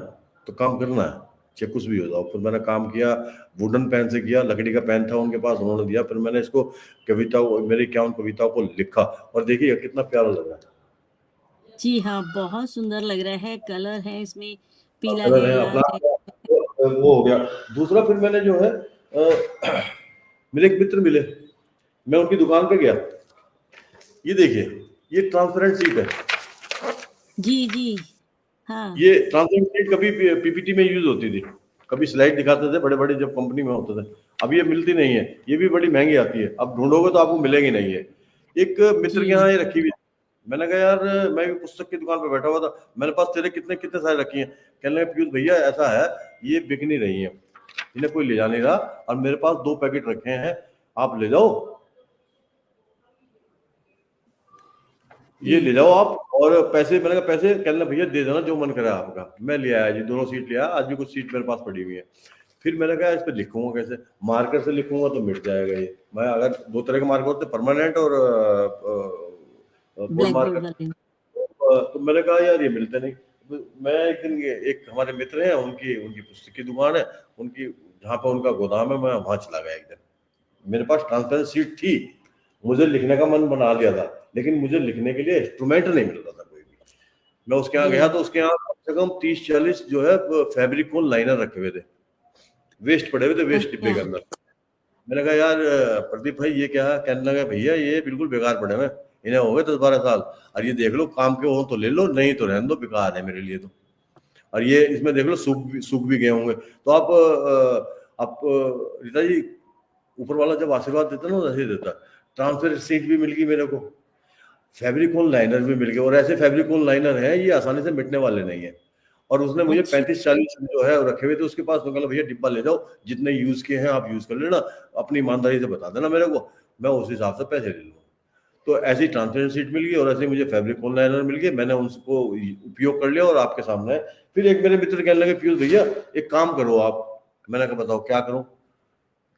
तो काम करना है, चाहे कुछ भी हो जाओ। फिर मैंने काम किया, वुडन पेन से किया, लकड़ी का पेन था उनके पास, उन्होंने दिया। फिर मैंने इसको मेरी 51 कविताओं को लिखा, और देखिए कितना प्यारा लग रहा है। जी हाँ, बहुत सुंदर लग रहा है, कलर है इसमें, पीला कलर है, है अपना, लाल है। वो हो गया। दूसरा फिर मैंने जो है मेरे एक मित्र मिले, मैं उनकी दुकान पे गया। ये देखिए, ये ट्रांसपेरेंट शीट है। जी, जी। हाँ। ये ट्रांसपेरेंट शीट कभी पीपीटी में यूज होती थी, कभी स्लाइड दिखाते थे बड़े बड़े, जब कंपनी में होते थे। अब ये मिलती नहीं है, ये भी बड़ी महंगी आती है, अब ढूंढोगे तो आपको मिलेगी नहीं है। एक मित्र के यहाँ जी, ये रखी हुई, मैंने कहा यार, मैं भी पुस्तक की दुकान पे बैठा हुआ था, मेरे पास तेरे कितने कितने सारे रखी हैं। कहने लगे, पीयूष भैया ऐसा है, ये बिक नहीं रही है, इन्हें कोई ले जा नहीं रहा, और मेरे पास 2 पैकेट रखे हैं, आप ले जाओ, ये ले जी। जाओ आप। और पैसे, मैंने कहा पैसे, कहने लगा भैया दे देना जो मन करे आपका। मैं ले आया जी, दोनों सीट लिया, आज भी कुछ सीट मेरे पास पड़ी हुई है। फिर मैंने कहा इस पे लिखूंगा कैसे, मार्कर से लिखूंगा तो मिट जाएगा ये। मैं, अगर 2 तरह के मार्कर होते, परमानेंट और बोर्ड ब्लैक बोर्ड मार्कर। वाले। तो मैंने कहा यार ये मिलते नहीं। तो मैं एक दिन, एक हमारे मित्र हैं, उनकी उनकी पुस्तक की दुकान है, उनकी जहाँ पे उनका गोदाम है, मैं वहां चला गया एक दिन। मेरे पास ट्रांसपेरेंट सीट थी, मुझे लिखने का मन बना लिया था, लेकिन मुझे लिखने के लिए इंस्ट्रूमेंट नहीं मिल रहा था कोई भी। मैं उसके यहाँ गया, जी। तो उसके यहाँ कम से कम 30-40 जो है फैब्रिकोल लाइनर रखे हुए थे, वेस्ट पड़े हुए थे, वेस्ट डिब्बे अच्छा। के अंदर। मैंने कहा यार प्रदीप भाई ये क्या है? कहने लगा भैया ये बिल्कुल बेकार पड़े हुए हैं, इन्हें हो गए 10-12 साल, और ये देख लो काम के हो तो ले लो, नहीं तो रहने दो, बेकार है मेरे लिए तो। और ये इसमें देख लो सूख भी गए होंगे। तो आप रीता जी, ऊपर वाला जब आशीर्वाद देता ना, वैसे ही देता। ट्रांसफर सीट भी मिल गई मेरे को, फेविकोल लाइनर भी मिल गए, और ऐसे फेविकोल लाइनर हैं ये आसानी से मिटने वाले नहीं है। और उसने मुझे अच्छा 35-40 जो है रखे हुए थे उसके पास, तो कहला भैया डिब्बा ले जाओ, जितने यूज किए हैं आप यूज कर लेना, अपनी ईमानदारी से बता देना मेरे को, मैं उस हिसाब से पैसे ले लूंगा। तो ऐसी ट्रांसपेरेंट शीट मिल गई और ऐसे ही मुझे फैब्रिक लाइनर मिल गए, मैंने उनको उपयोग कर लिया और आपके सामने। फिर एक मेरे मित्र कहने लगे पीयूष भैया एक काम करो आप। मैंने कहा बताओ क्या करूं,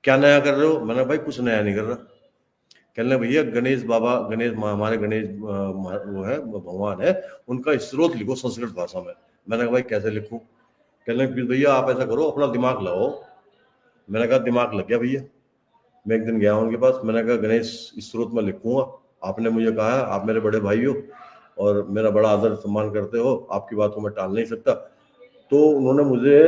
क्या नया कर रहे हो? मैंने कहा भाई कुछ नया नहीं कर रहा। कहने लगे भैया गणेश बाबा, हमारे गणेश वो है भगवान है, उनका स्त्रोत लिखो संस्कृत भाषा में। मैंने कहा भाई कैसे लिखूं? कहने लगे भैया आप ऐसा करो अपना दिमाग लगाओ। मैंने कहा दिमाग लग गया भैया। मैं एक दिन गया उनके पास, मैंने कहा गणेश स्त्रोत में लिखूंगा, आपने मुझे कहा है आप मेरे बड़े भाई हो और मेरा बड़ा आदर सम्मान करते हो, आपकी बात को मैं टाल नहीं सकता। तो उन्होंने मुझे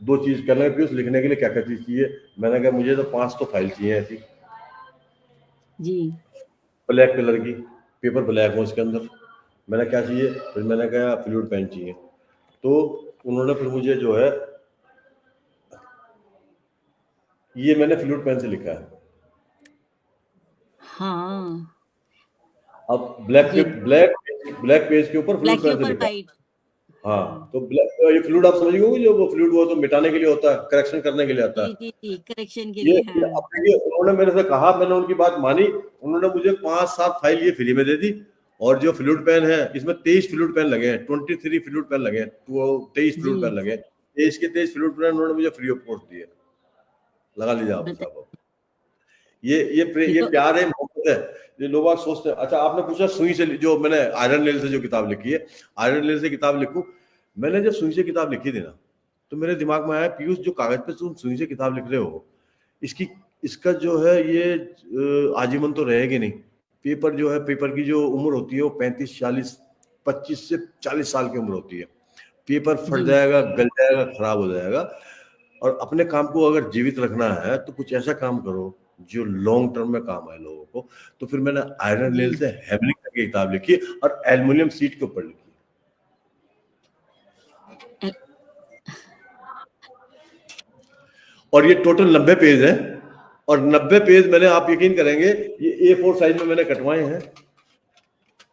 2 चीज कहने लगे पीयूष लिखने के लिए क्या क्या चीज चाहिए? मैंने कहा मुझे तो 5 तो फाइल चाहिए ऐसी, जी ब्लैक कलर की, पेपर ब्लैक हो उसके अंदर। मैंने क्या चाहिए? फिर मैंने कहा फ्लूइड पेन चाहिए। तो उन्होंने फिर मुझे जो है ये मैंने फ्लूइड पेन से लिखा है। हाँ अब ब्लैक पे ये ब्लैक पेज के ऊपर फ्लूइड ब्लैक के पेन से ऊपर लिखा है। वाइट। हाँ, हाँ तो ये फ्लूइड आप समझ गए जो वो फ्लूइड वो तो मिटाने के लिए होता है, करेक्शन करने के लिए आता जी है। जी जी करेक्शन के ये लिए हाँ। अब देखिए उन्होंने मेरे से कहा, मैंने उनकी बात मानी, उन्होंने मुझे 5-7 फाइल ये फ्री में दे दी। और जो फ्लूइड पेन है इसमें 23 फ्लूइड पेन लगे हैं, 23 फ्लूइड पेन लगे हैं, तो 23 फ्लूइड पेन जी लगे हैं। 23 के 23 फ्लूइड पेन उन्होंने मुझे फ्री ऑफ कॉस्ट दिए। लगा लीजिए आप बताइए। साहब। ये ये तो प्यार है, मोहब्बत है। ये लोग बाग सोचते हैं। अच्छा आपने पूछा सुई से, जो मैंने आयरन नेल से जो किताब लिखी है, आयरन नेल से किताब लिखूं। मैंने जब सुई से किताब लिखी थी ना, तो मेरे दिमाग में आया पीयूष जो कागज पे तुम सुई से किताब लिख रहे हो, इसकी इसका जो है ये आजीवन तो रहेगी नहीं। पेपर जो है, पेपर की जो उम्र होती है वो 35-40, 25 से 40 साल की उम्र होती है। पेपर फट जी जाएगा, गल जाएगा, खराब हो जाएगा। और अपने काम को अगर जीवित रखना है तो कुछ ऐसा काम करो जो लॉन्ग टर्म में काम आए लोगों को। तो फिर मैंने आयरन नेल जी से हैमरिंग करके किताब लिखी और एल्युमिनियम सीट के ऊपर लिखी। अ- और ये टोटल 90 पेज है। और 90 पेज मैंने, आप यकीन करेंगे, ये A4 साइज में मैंने कटवाए हैं।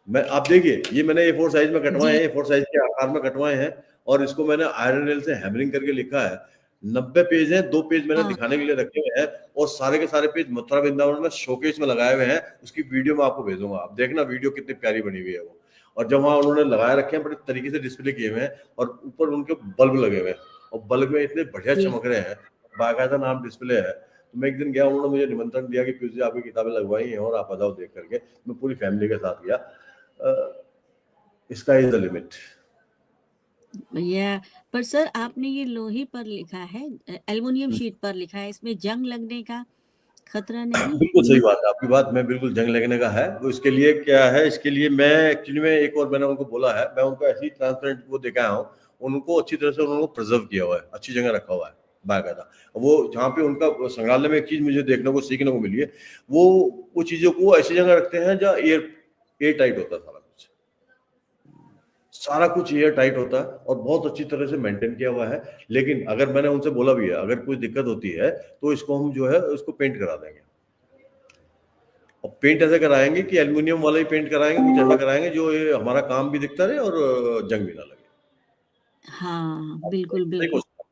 मैं आप देखिए ये मैंने A4 साइज में कटवाए जी हैं, A4 साइज के आकार में कटवाए हैं। और इसको मैंने आयरन नेल से हैमरिंग करके लिखा है। 90 पेज हैं, 2 पेज मैंने हाँ दिखाने के लिए रखे हुए हैं। और सारे के सारे पेज मथुरा वृंदावन में शोकेस में लगाए हुए हैं। उसकी वीडियो मैं आपको भेजूंगा, आप देखना वीडियो कितनी प्यारी बनी हुई है वो। और जब वहां उन्होंने लगाए रखे हैं, बड़े तरीके से डिस्प्ले किए हुए हैं, और ऊपर उनके बल्ब लगे हुए हैं, और बल्ब में इतने बढ़िया जी चमक रहे हैं, बाकायदा नाम डिस्प्ले है। तो मैं एक दिन गया, उन्होंने मुझे निमंत्रण दिया कि पीयूष जी आपकी किताबें लगवाई हैं और आप आ जाओ देख करके। मैं पूरी फैमिली के साथ गया। Sky is the limit. भैया पर सर आपने ये लोहे पर लिखा है, एल्युमिनियम शीट पर लिखा है, इसमें जंग लगने का खतरा नहीं है? बिल्कुल सही बात है आपकी बात में, बिल्कुल जंग लगने का है। तो इसके लिए क्या है, इसके लिए मैं एक्चुअली में एक और मैंने उनको बोला है, मैं उनको ऐसी ट्रांसपेरेंट वो देखा हूँ। उनको अच्छी तरह से उन्होंने प्रिजर्व किया हुआ है, अच्छी जगह रखा हुआ है बाकायदा। वो जहाँ पे उनका संग्रहालय में एक चीज मुझे देखने को सीखने को मिली है, वो चीजों को ऐसी जगह रखते हैं जहाँ एयर टाइट होता है। सारा कुछ एयर टाइट होता है और बहुत अच्छी तरह से मेंटेन किया हुआ है। लेकिन अगर मैंने उनसे बोला भी है अगर कोई दिक्कत होती है तो इसको हम जो है उसको पेंट करा देंगे। और पेंट ऐसे कराएंगे कि एल्युमिनियम वाला ही पेंट कराएंगे, कुछ ऐसा कराएंगे जो ये हमारा काम भी दिखता रहे और जंग भी ना लगे। हाँ बिल्कुल सही बिल्कुल। क्वेश्चन।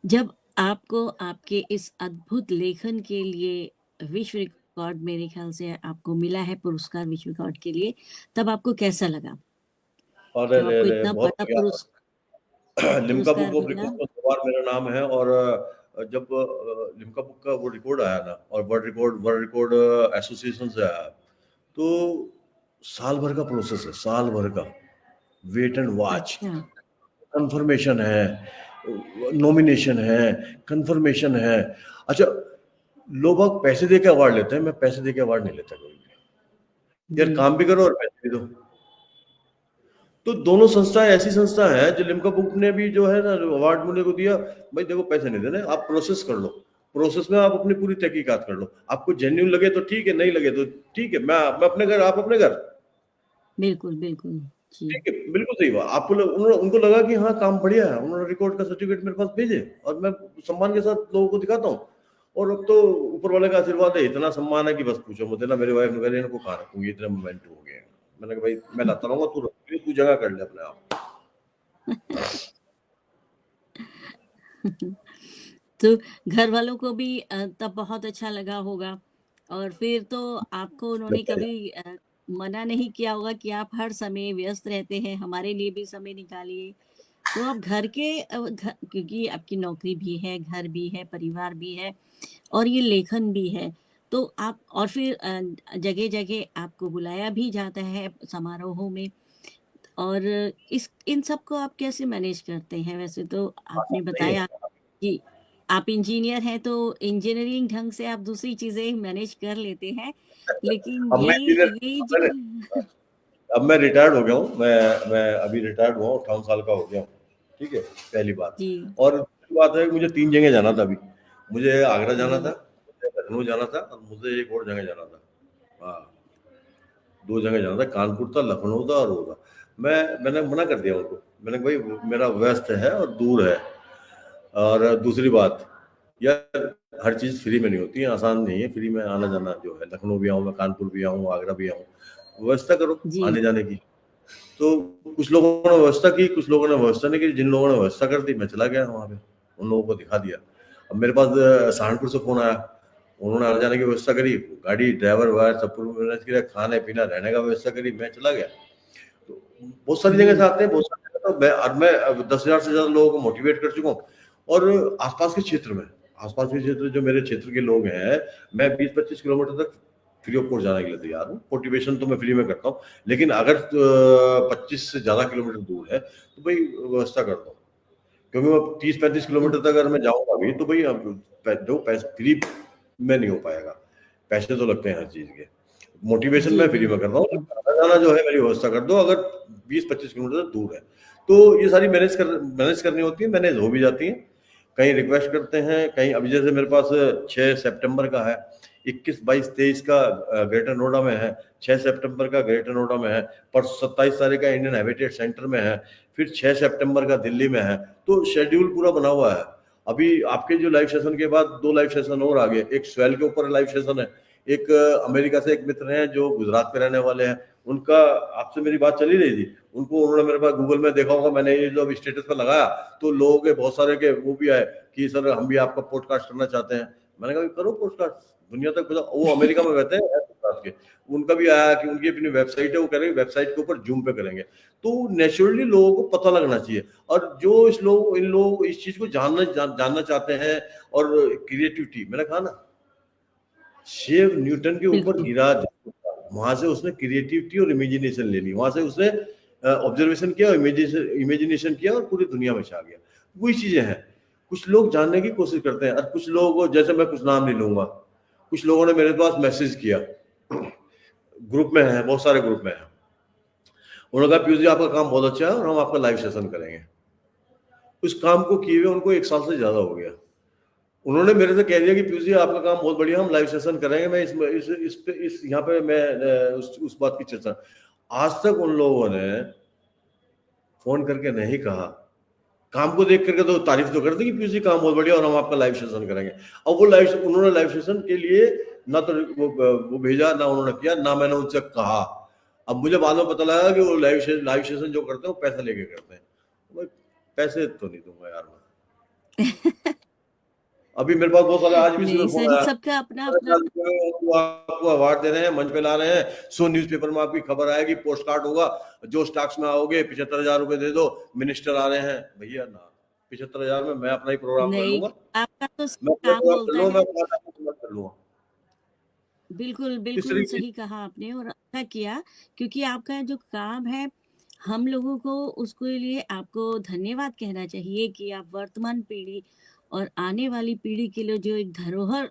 जब आपको आपके इस अद्भुत लेखन के लिए विश्व रिकॉर्ड, मेरे ख्याल से आपको मिला है पुरस्कार विश्व रिकॉर्ड के लिए, तब आपको कैसा लगा और जब आपको इतना बहुत बड़ा लिम्का बुक पुरस्कार ऑफ मिला? रिकॉर्ड में 2 बार मेरा नाम है। और जब लिम्का बुक का वो रिकॉर्ड आया ना, और वर्ल्ड रिकॉर्ड एसोसिएशन से आया, तो साल भर का प्रोसेस है, साल भर का वेट एंड वॉच। अच्छा कंफर्मेशन है, नॉमिनेशन है, कंफर्मेशन है। अच्छा, लोग बाग पैसे दे के अवार्ड लेते हैं, मैं पैसे दे के अवार्ड नहीं लेता कोई भी। यार जी काम भी करो और पैसे भी दो। तो दोनों संस्थाएं ऐसी संस्था है जो लिम्का बुक ने भी जो है ना अवार्ड मुझे को दिया। भाई देखो पैसे नहीं देने, आप प्रोसेस कर लो, प्रोसेस में आप अपनी पूरी तहकीकात कर लो, आपको जेन्युइन लगे तो ठीक है, नहीं लगे तो ठीक है। मैं अपने घर, आप अपने घर। बिल्कुल बिल्कुल जी ठीक है, बिल्कुल सही बात। उनको लगा कि हाँ काम बढ़िया है, उन्होंने रिकॉर्ड का सर्टिफिकेट मेरे पास भेजे और मैं सम्मान के साथ लोगों को दिखाता हूँ। और अब तो ऊपर वाले का आशीर्वाद है, इतना सम्मान है कि बस पूछो मत। ना मेरी वाइफ ने कहा इनको कहाँ रखूंगी, इतने मोमेंट हो गए हैं। मैंने कहा भाई मैं लाता रहूंगा, तू रख, तू जगह कर ले अपने आप। तो घर वालों को भी तब बहुत अच्छा लगा होगा और फिर तो आपको उन्होंने लगता है। कभी मना नहीं किया होगा कि आप हर समय व्यस्त रहते हैं, हमारे लिए भी समय निकालिए। तो आप घर के क्योंकि आपकी नौकरी भी है, घर भी है, परिवार भी है और ये लेखन भी है। तो आप और फिर जगह-जगह आपको बुलाया भी जाता है समारोहों में और इस इन सब को आप कैसे मैनेज करते हैं? वैसे तो आपने नहीं है। बताया कि आप इंजीनियर हैं तो इंजीनियरिंग ढंग से आप दूसरी चीज़ें मैनेज कर लेते हैं। लेकिन अब मैं ये जो अब मैं रिटायर्ड हो गया हूँ। मैं अभी रिटायर्ड हुआ हूँ, 58 साल का हो गया हूँ। ठीक है, पहली बात। जी, और दूसरी बात है कि मुझे 3 जगह जाना था अभी। मुझे आगरा जाना था, जी, मुझे लखनऊ जाना था और मुझे एक और जगह जाना था। हाँ, 2 जगह जाना था, कानपुर था, लखनऊ था और वो था। मैंने मना कर दिया उनको। मैंने कहा भाई मेरा व्यस्त है और दूर है। और दूसरी बात, यार हर चीज़ फ्री में नहीं होती है, आसान नहीं है फ्री में आना-जाना जो है। लखनऊ भी आऊँ मैं, कानपुर भी आऊँ, आगरा भी आऊँ। व्यवस्था करो जी, आने-जाने की। तो कुछ लोगों ने व्यवस्था की, कुछ लोगों ने व्यवस्था नहीं की। जिन लोगों ने व्यवस्था कर दी, मैं चला गया वहाँ पे, उन लोगों को दिखा दिया। अब मेरे पास सहारनपुर से फ़ोन आया, उन्होंने आने-जाने की व्यवस्था करी, गाड़ी, ड्राइवर-वाइवर सब कुछ मैनेज किया, खाने-पीना, रहने का व्यवस्था करी, मैं चला गया। तो बहुत सारी जगह से जी, आते हैं, बहुत सारी जगह। तो मैं अब 10,000 से ज़्यादा लोगों को मोटिवेट कर चुका हूँ। और आसपास के क्षेत्र जो मेरे क्षेत्र के लोग हैं, मैं 20-25 किलोमीटर तक फ्री ऑफ कॉस्ट जाने के लिए तैयार हूँ। मोटिवेशन तो मैं फ्री में करता हूँ। लेकिन अगर 25 से ज़्यादा किलोमीटर दूर है, तो भाई व्यवस्था करता हूँ। क्योंकि मैं 30-35 किलोमीटर तक अगर मैं जाऊँगा भी, तो भाई अब जो पैसे फ्री में नहीं हो पाएगा। पैसे तो लगते हैं हर चीज़ के। मोटिवेशन जी, मैं फ्री में कर रहा हूँ, बिल्कुल। आना-जाना जो है मेरी व्यवस्था कर दो, अगर 20-25 किलोमीटर दूर है। तो ये सारी मैनेज करनी होती है, मैनेज हो भी जाती हैं। कहीं रिक्वेस्ट करते हैं, कहीं अभी जैसे मेरे पास 6 सितंबर का है, 21, 22, 23 का ग्रेटर नोएडा में है, 6 सितंबर का ग्रेटर नोएडा में है, परसों 27 तारीख का इंडियन हैबिटेट सेंटर में है, फिर 6 सितंबर का दिल्ली में है। तो शेड्यूल पूरा बना हुआ है। अभी आपके जो लाइव सेशन के बाद 2 लाइव सेशन और आ गए। एक स्वेल के ऊपर लाइव सेशन है, एक अमेरिका से एक मित्र हैं जो गुजरात के रहने वाले हैं। उनका आपसे मेरी बात चली रही थी। उनको उन्होंने मेरे पास गूगल में देखा होगा, मैंने ये जो अभी स्टेटस पे लगाया, तो लोगों के बहुत सारे के वो भी आए कि सर हम भी आपका पॉडकास्ट करना चाहते हैं। मैंने कहा करो पॉडकास्ट, दुनिया तक पहुंचाओ। वो अमेरिका में रहते हैं पॉडकास्ट के। उनका भी आया कि उनकी अपनी वेबसाइट है, वो कह रहे हैं वेबसाइट के ऊपर जूम पे करेंगे। तो नेचुरली लोगों को पता लगना चाहिए। और जो इन लोग इस चीज को जानना चाहते हैं। और क्रिएटिविटी, मैंने कहा ना, शेव न्यूटन के ऊपर बिल्कुल, गिरा, वहां से उसने क्रिएटिविटी और इमेजिनेशन ले ली। वहां से उसने ऑब्जर्वेशन किया, इमेजिनेशन किया और पूरी दुनिया में छा गया। वही चीजें हैं। कुछ लोग जानने की कोशिश करते हैं और कुछ लोग, जैसे मैं कुछ नाम नहीं लूंगा, कुछ लोगों ने मेरे पास मैसेज किया, ग्रुप में है, बहुत सारे ग्रुप में है। उन्होंने कहा पीयूष जी आपका काम बहुत अच्छा है और हम आपका लाइव सेशन करेंगे। उस काम को किए हुए उनको 1 साल से ज्यादा हो गया। उन्होंने मेरे से कह दिया कि पीयूष जी आपका काम बहुत बढ़िया, हम लाइव सेशन करेंगे। मैं इस यहाँ पे मैं उस बात की चर्चा, आज तक उन लोगों ने फोन करके नहीं कहा। काम को देख करके तो तारीफ तो कर दी कि पीयूष जी काम बहुत बढ़िया और हम आपका लाइव सेशन करेंगे। अब वो उन्होंने लाइव सेशन के लिए ना तो वो भेजा, ना उन्होंने किया, ना मैंने उनसे कहा। अब मुझे बाद में पता लगा कि वो लाइव सेशन जो करते हैं वो पैसा लेके करते हैं। भाई पैसे तो नहीं दूंगा यार मैं। अभी मेरे पास बहुत सारे, आज भी सुबह नहीं फोन सही, आया, सबका अपना-अपना आपको आपको अवार्ड दे रहे हैं, मंच पे ला रहे हैं, सो न्यूज़पेपर में आपकी खबर आएगी, पोस्ट कार्ड होगा, जो स्टॉक्स में आओगे 75,000 रुपए दे दो, मिनिस्टर आ रहे हैं। भैया ना, 75,000 में मैं अपना ही प्रोग्राम कर नहीं, लूंगा। आपका तो मैं अपना काम प्रोग्राम कर बोलता लूंगा, मैं है। अपना काम कर लूंगा। बिल्कुल, इस बिल्कुल तरीके सही कहा आपने और अच्छा किया क्योंकि आपका जो काम है, हम लोगों को उसके लिए आपको धन्यवाद कहना चाहिए कि आप वर्तमान पीढ़ी और आने वाली पीढ़ी के लिए जो एक धरोहर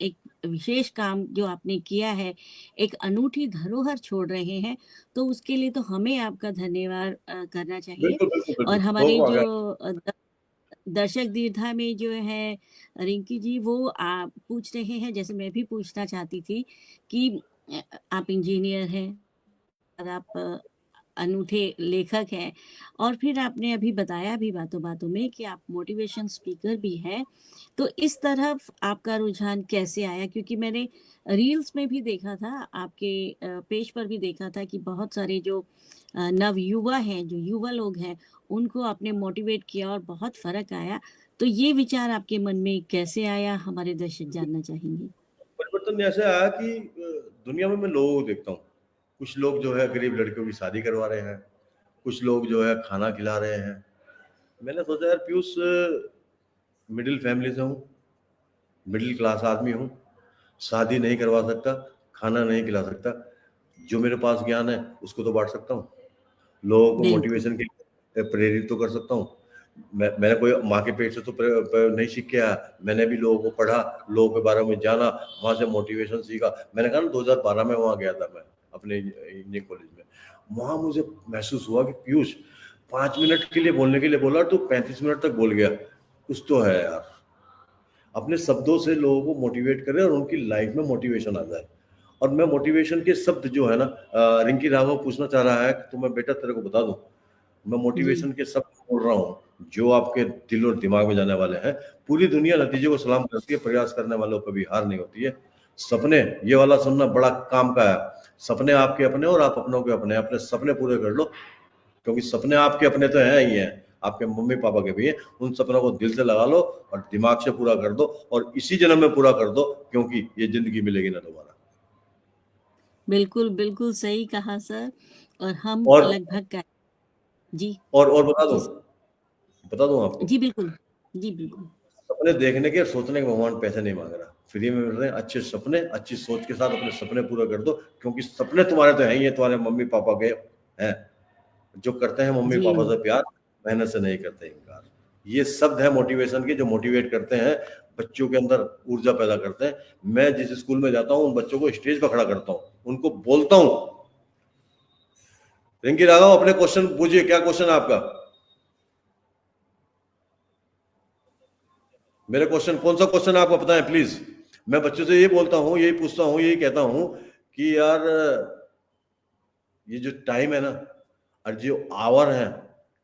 एक विशेष काम जो आपने किया है, एक अनूठी धरोहर छोड़ रहे हैं, तो उसके लिए तो हमें आपका धन्यवाद करना चाहिए। बिल्कुल, बिल्कुल, और बिल्कुल। हमारे बहुत आ जो गया। दर्शक दीर्घा में जो है रिंकी जी वो आप पूछ रहे हैं जैसे मैं भी पूछना चाहती थी कि आप इंजीनियर हैं और आप अनूठे लेखक हैं और फिर आपने अभी बताया भी बातों-बातों में कि आप मोटिवेशन स्पीकर भी हैं। तो इस तरफ आपका रुझान कैसे आया? क्योंकि मैंने रील्स में भी देखा था, आपके पेज पर भी देखा था कि बहुत सारे जो नवयुवा हैं, जो युवा लोग हैं, उनको आपने मोटिवेट किया और बहुत फ़र्क आया। तो ये विचार आपके मन में कैसे आया? हमारे दर्शक जानना चाहेंगे। परिवर्तन ऐसे आया कि दुनिया में मैं लोगों को देखता हूँ। कुछ लोग जो है गरीब लड़कियों की शादी करवा रहे हैं, कुछ लोग जो है खाना खिला रहे हैं। मैंने सोचा यार पीयूष, मिडिल फैमिली से हूँ, मिडिल क्लास आदमी हूँ, शादी नहीं करवा सकता, खाना नहीं खिला सकता, जो मेरे पास ज्ञान है उसको तो बाँट सकता हूँ। लोगों को बिल्कुल, मोटिवेशन के लिए प्रेरित तो कर सकता हूँ। मैंने कोई माँ के पेट से तो नहीं सीख के आया, मैंने भी लोगों को पढ़ा, लोगों के बारे में जाना, वहाँ से मोटिवेशन सीखा। मैंने कहा ना 2012 में वहाँ गया था मैं अपने इंजीनियरिंग कॉलेज में। वहाँ मुझे महसूस हुआ कि पीयूष 5 मिनट के लिए बोलने के लिए बोला, तू 35 मिनट तक बोल गया, कुछ तो है यार। अपने शब्दों से लोगों को मोटिवेट करें और उनकी लाइफ में मोटिवेशन आ जाए। और मैं मोटिवेशन के शब्द जो है ना, रिंकी राघव पूछना चाह रहा है कि तो मैं बेटा तेरे को बता दूं, मैं जी। मोटिवेशन के शब्द बोल रहा हूँ जो आपके दिल और दिमाग में जाने वाले हैं। पूरी दुनिया नतीजे को सलाम करती है, प्रयास करने वालों कभी हार नहीं होती है। सपने, ये वाला सुनना बड़ा काम का है। सपने आपके अपने और आप अपनों के अपने, अपने सपने पूरे कर लो, क्योंकि सपने आपके अपने तो हैं ही हैं, आपके मम्मी पापा के भी हैं। उन सपनों को दिल से लगा लो और दिमाग से पूरा कर दो, और इसी जन्म में पूरा कर दो, क्योंकि ये जिंदगी मिलेगी ना दोबारा। बिल्कुल, बिल्कुल सही कहा सर और हम और लगभग क जी, और जी सर। बता दूं आपको, जी, बिल्कुल। जी, बिल्कुल। सपने देखने के और सोचने के भगवान पैसे नहीं मांग रहा, फ्री में मिल रहे हैं। अच्छे सपने, अच्छी सोच के साथ अपने सपने पूरे कर दो, क्योंकि सपने तुम्हारे तो हैं ही हैं, तुम्हारे मम्मी पापा के हैं। जो करते हैं मम्मी पापा जी, से प्यार, मेहनत से नहीं करते इनकार। ये शब्द है मोटिवेशन के, जो मोटिवेट करते हैं, बच्चों के अंदर ऊर्जा पैदा करते हैं। मैं जिस स्कूल में जाता हूँ उन बच्चों को स्टेज पर खड़ा करता हूँ, उनको बोलता हूँ, रिंकी राघव अपने क्वेश्चन पूछिए, क्या क्वेश्चन है आपका? मेरे क्वेश्चन, कौन सा क्वेश्चन है आपका, बताएं प्लीज। मैं बच्चों से ये बोलता हूँ, यही पूछता हूँ, यही कहता हूँ कि यार ये जो टाइम है ना, और जो आवर है,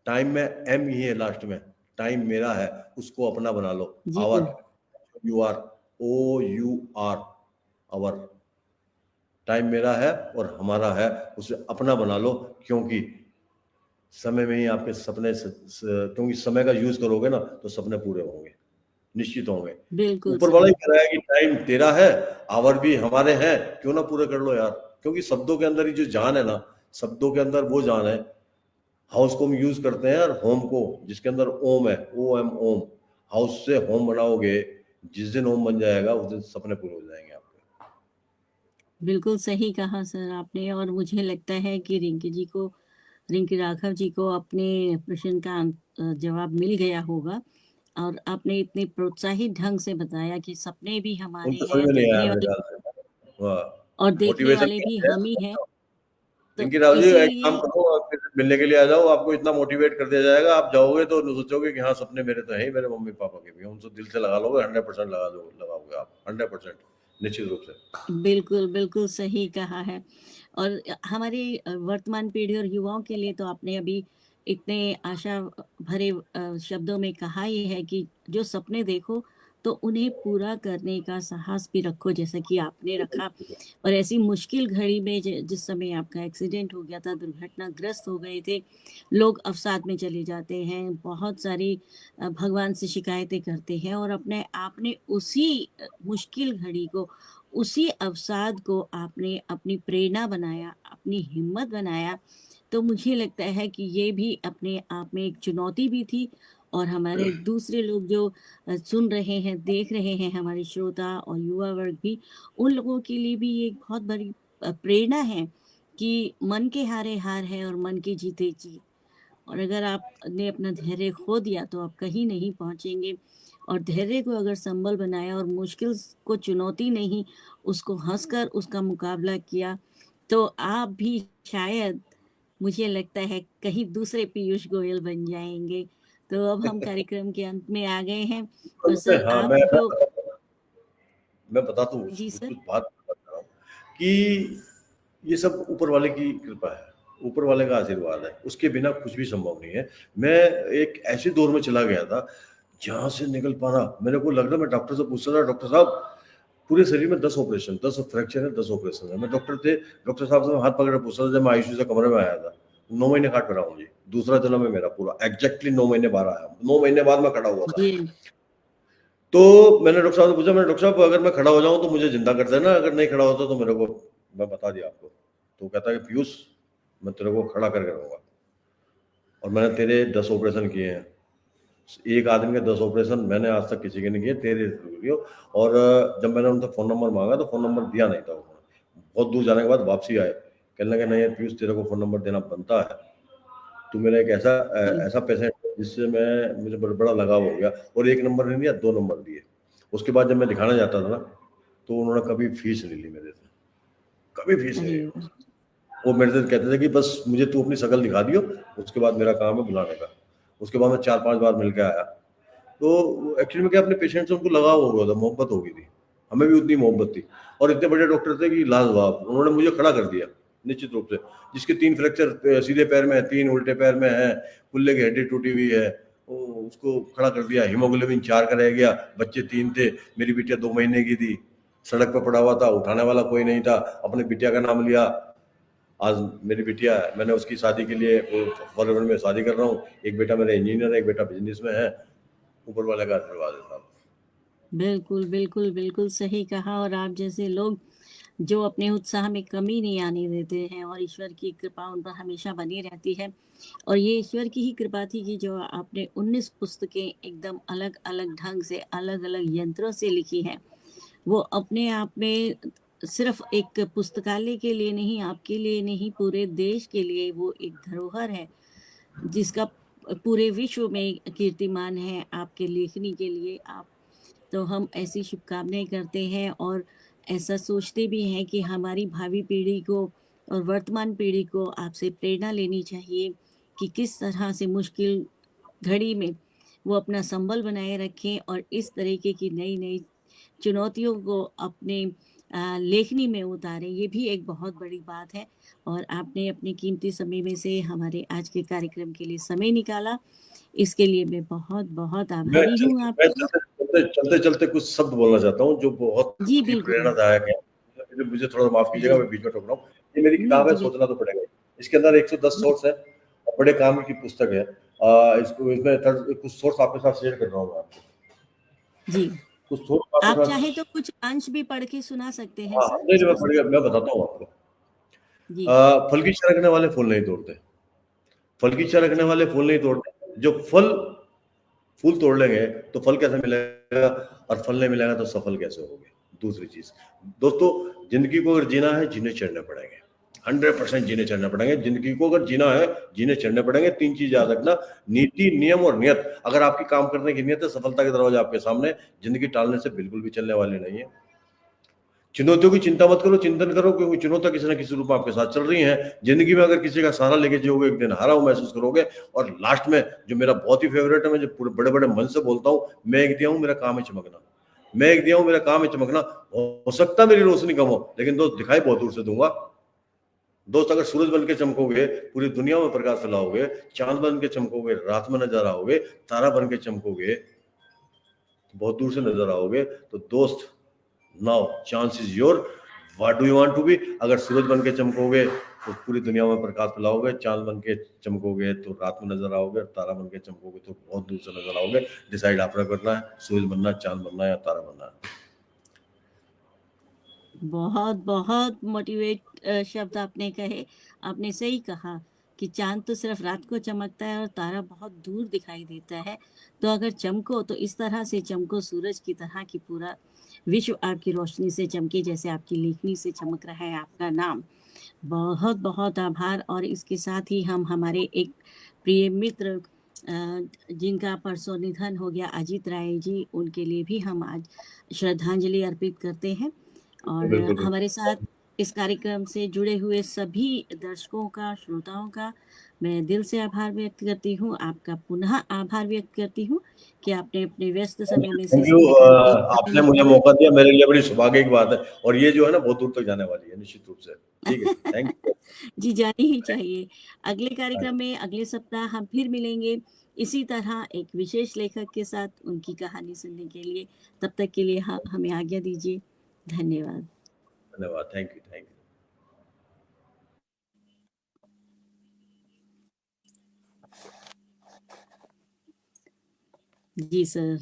टाइम में एम ही है लास्ट में, टाइम मेरा है, उसको अपना बना लो। जी। Our, U R, O U R, our, time मेरा है और हमारा है, उसे अपना बना लो। क्योंकि समय में ही आपके सपने क्योंकि समय का यूज करोगे ना तो सपने पूरे होंगे, निश्चित होंगे। बिल्कुल ऊपर वाला सही। ही कह रहा है कि टाइम तेरा है, आवर भी हमारे हैं, क्यों ना पूरे कर लो यार। क्योंकि शब्दों के अंदर ही जो जान है ना, शब्दों के अंदर वो जान है। हाउस को हम यूज करते हैं, और होम को, जिसके अंदर ओम है, ओ एम, ओम। हाउस से होम बनाओगे, जिस दिन होम बन जाएगा उस दिन सपने पूरे हो जाएंगे आपके। बिल्कुल सही कहा सर आपने और मुझे लगता है कि रिंकी राघव जी को अपने प्रश्न का जवाब मिल गया होगा और आपने इतने प्रोत्साहित ढंग से बताया कि सपने भी हमारे उनको समझ हैं, में नहीं आया देखने मेरे वाले ख्याल से। वाह, और देखने मोटिवेशन वाले क्या भी है? हम ही हैं। तो रिंकी राव जी, एक काम इसीलिए करो, आप मेरे से मिलने के लिए आ जाओ, आपको इतना मोटिवेट कर दिया जाएगा। आप जाओगे तो सोचोगे कि हाँ, सपने मेरे तो हैं ही, मेरे मम्मी पापा के भी हैं, उनसे दिल से लगा लोगे, 100% लगाओगे आप, 100%, निश्चित रूप से। बिल्कुल, बिल्कुल सही कहा है। और हमारे वर्तमान पीढ़ी और युवाओं के लिए तो आपने अभी इतने आशा भरे शब्दों में कहा ही है कि जो सपने देखो तो उन्हें पूरा करने का साहस भी रखो जैसा कि आपने रखा। और ऐसी मुश्किल घड़ी में जिस समय आपका एक्सीडेंट हो गया था, दुर्घटनाग्रस्त हो गए थे, लोग अवसाद में चले जाते हैं, बहुत सारी भगवान से शिकायतें करते हैं और अपने आपने उसी मुश्किल घड़ी को, उसी अवसाद को आपने अपनी प्रेरणा बनाया, अपनी हिम्मत बनाया। तो मुझे लगता है कि ये भी अपने आप में एक चुनौती भी थी और हमारे दूसरे लोग जो सुन रहे हैं, देख रहे हैं, हमारे श्रोता और युवा वर्ग भी, उन लोगों के लिए भी ये एक बहुत बड़ी प्रेरणा है कि मन के हारे हार है और मन के जीते जीत। और अगर आपने अपना धैर्य खो दिया तो आप कहीं नहीं पहुंचेंगे और धैर्य को अगर संबल बनाया और मुश्किल को चुनौती नहीं, उसको हंसकर उसका मुकाबला किया, तो आप भी शायद, मुझे लगता है, कहीं दूसरे पीयूष गोयल बन जाएंगे। तो अब हम कार्यक्रम के अंत में आ गए हैं और सर हाँ, आप जो मैं बताता हूँ जी कुछ सर। कुछ बात बता रहा हूँ कि ये सब ऊपर वाले की कृपा है। ऊपर वाले का आशीर्वाद है, उसके बिना कुछ भी संभव नहीं है। मैं एक ऐसे दौर में चला गया था जहाँ से निकल पाना, मेरे को लग रहा, मैं डॉक्टर से पूछता था, डॉक्टर साहब पूरे शरीर में 10 ऑपरेशन, 10 फ्रैक्चर है, 10 ऑपरेशन है। मैं डॉक्टर थे, डॉक्टर साहब से मैं हाथ पकड़ के पूछता था, जब मैं आईसीयू से कमरे में आया था, 9 महीने खाट पर रहा हूँ जी, दूसरा जन्म है मेरा पूरा, एग्जैक्टली 9 महीने बाद आया, 9 महीने बाद मैं खड़ा हुआ था। जी, तो मैंने डॉक्टर साहब से पूछा, मैंने, डॉक्टर साहब अगर मैं खड़ा हो जाऊं तो मुझे जिंदा कर देना, अगर नहीं खड़ा होता तो मेरे को, मैं बता दिया आपको। तो कहता है कि पीयूष, मैं तेरे को खड़ा करके रहूंगा, और मैंने तेरे 10 ऑपरेशन किए हैं, एक आदमी के 10 ऑपरेशन मैंने आज तक किसी के नहीं किए, तेरे किए। और जब मैंने उनसे फ़ोन नंबर मांगा तो फ़ोन नंबर दिया नहीं था उन्होंने। बहुत दूर जाने के बाद वापसी आए, कहने लगे नहीं पीयूष तेरे को फ़ोन नंबर देना बनता है, तू मेरा एक ऐसा जी, ऐसा पेशेंट जिससे मुझे बड़ा लगाव हो गया। और एक नंबर नहीं दिया, 2 नंबर दिए। उसके बाद जब मैं दिखाने जाता था ना, तो उन्होंने कभी फीस नहीं ली मेरे से, कभी फीस नहीं अरे ली। वाह! वो मेरे से कहते थे कि बस मुझे तू अपनी शक्ल दिखा दियो, उसके बाद मेरा काम है बुलाने का। उसके बाद मैं 4-5 बार मिल के आया। तो एक्चुअली में क्या, अपने पेशेंट से उनको लगाव हो गया था, मोहब्बत हो गई थी, हमें भी उतनी मोहब्बत थी। और इतने बड़े डॉक्टर थे कि लाजवाब, उन्होंने मुझे खड़ा कर दिया निश्चित रूप से। जिसके 3 फ्रैक्चर सीधे पैर में है, 3 उल्टे पैर में है, कुल्ले की हड्डी टूटी हुई है, उसको खड़ा कर दिया। हीमोग्लोबिन 4 का रह गया, बच्चे 3 थे, मेरी बिटिया 2 महीने की थी, सड़क पर पड़ा हुआ था, उठाने वाला कोई नहीं था, अपने बिटिया का नाम लिया। आज मेरी बिटिया है, मैंने उसकी शादी के लिए फॉरवर्ड में शादी कर रहा हूँ। एक बेटा मेरा इंजीनियर है, एक बेटा बिजनेस में है। ऊपर वाले का आशीर्वाद है साहब। बिल्कुल, बिल्कुल, बिल्कुल सही कहा। और आप जैसे लोग जो अपने उत्साह में कमी नहीं आने देते हैं और ईश्वर की कृपा उन पर हमेशा बनी रहती है। और ये ईश्वर की ही कृपा थी कि जो आपने 19 पुस्तकें एकदम अलग-अलग ढंग से, अलग-अलग यंत्रों से लिखी हैं। वो अपने आप में सिर्फ़ एक पुस्तकालय के लिए नहीं, आपके लिए नहीं, पूरे देश के लिए वो एक धरोहर है, जिसका पूरे विश्व में कीर्तिमान है आपके लेखनी के लिए। आप तो हम ऐसी शुभकामनाएँ करते हैं और ऐसा सोचते भी हैं कि हमारी भावी पीढ़ी को और वर्तमान पीढ़ी को आपसे प्रेरणा लेनी चाहिए कि किस तरह से मुश्किल घड़ी में वो अपना संबल बनाए रखें और इस तरीके की नई-नई चुनौतियों को अपने लेखनी में उतारें। ये भी एक बहुत बड़ी बात है और आपने अपने कीमती समय में से हमारे आज के कार्यक्रम के लिए समय निकाला। इसके लिए मैं बहुत-बहुत मैं आभारी हूँ मैं आपकी। चलते-चलते कुछ शब्द बोलना चाहता हूँ जो बहुत जी, ही बिल्कुल। प्रेरणादायक है। मुझे थोड़ा माफ कीजिएगा, जी। मैं बीच में टोक रहा हूँ। ये मेरी नहीं, किताब है, जी, सोचना बिल्कुल। तो पड़ेगा। इसके अंदर 110 जी, सोर्स है, बड़े काम की पुस्तक है। इसको इसमें कुछ सोर्स आपके साथ शेयर कर रहा हूँ मैं आपको। जी। कुछ सोर्स आपके आप चाहें तो साथ। कुछ अंश भी पढ़ के सुना सकते हैं हाँ, सर नहीं, इस नहीं, मैं पढ़ पुस्तक। गया, मैं बताता हूँ आपको। जी। फल की इच्छा रखने वाले फूल नहीं तोड़ते। फल की इच्छा रखने जी। वाले फूल नहीं तोड़ते। जो फूल तोड़ लेंगे तो फल कैसे मिलेगा, और फल नहीं मिलेगा तो सफल कैसे होगे। दूसरी चीज, दोस्तों, जिंदगी को अगर जीना है, जीने चढ़ने पड़ेंगे। 100% जीने चढ़ने पड़ेंगे। जिंदगी को अगर जीना है, जीने चढ़ने पड़ेंगे। 3 चीज याद रखना, नीति, नियम और नियत। अगर आपकी काम करने की नियत है, सफलता के दरवाजे आपके सामने। जिंदगी टालने से बिल्कुल भी चलने वाली नहीं है। चुनौतियों की चिंता मत करो, चिंतन करो, क्योंकि चुनौतियां किसी न किसी रूप में आपके साथ चल रही हैं। जिंदगी में अगर किसी का सहारा लेके जियोगे, एक दिन हारा हुआ महसूस करोगे। और लास्ट में जो मेरा बहुत ही फेवरेट है, मैं जो पूरे बड़े बड़े मन से बोलता हूँ, मैं एक दिया हूँ, मेरा काम है चमकना। मैं एक दिया हूँ, मेरा काम है चमकना। हो सकता है मेरी रोशनी कम हो, लेकिन दोस्त दिखाई बहुत दूर से दूंगा। दोस्त, अगर सूरज बन के चमकोगे, पूरी दुनिया में प्रकाश फैलाओगे, चांद बन के चमकोगे, रात में नजर आओगे, तारा बन के चमकोगे, बहुत दूर से नजर आओगे। तो दोस्त, now chance is your. What do you want to be? अगर सूरज बन के चमकोगे तो पूरी दुनिया में प्रकाश फैलाओगे, चांद बन के चमकोगे तो रात में नजर आओगे, तारा बन के चमकोगे तो बहुत दूर से नजर आओगे। डिसाइड आपने करना है, सूरज बनना, चांद बनना या तारा बनना है। बहुत-बहुत शब्द आपने कहे। आपने सही कहा कि चाँद तो सिर्फ़ रात को चमकता है और तारा बहुत दूर दिखाई देता है। तो अगर चमको तो इस तरह से चमको सूरज की तरह कि पूरा विश्व आपकी रोशनी से चमके जैसे आपकी लेखनी से चमक रहा है आपका नाम। बहुत-बहुत आभार। और इसके साथ ही हम हमारे एक प्रिय मित्र जिनका परसों निधन हो गया, अजीत राय जी, उनके लिए भी हम आज श्रद्धांजलि अर्पित करते हैं। और बिल्कुल, हमारे साथ बिल्कुल। इस कार्यक्रम से जुड़े हुए सभी दर्शकों का, श्रोताओं का मैं दिल से आभार व्यक्त करती हूँ। आपका पुनः आभार व्यक्त करती हूँ कि आपने अपने व्यस्त समय में से थैंक यू। समय निकाल के समय आपने मुझे निकाला। मौका दिया, मेरे लिए बड़ी सौभाग्य की बात है, और ये जो है ना बहुत दूर तक जाने वाली है निश्चित रूप से। ठीक है, थैंक यू। जी, जानी ही चाहिए। अगले कार्यक्रम में अगले सप्ताह हम फिर मिलेंगे इसी तरह एक विशेष लेखक के साथ उनकी कहानी सुनने के लिए। तब तक के लिए हमें आज्ञा दीजिए। धन्यवाद। धन्यवाद, थैंक यू, थैंक यू। जी सर।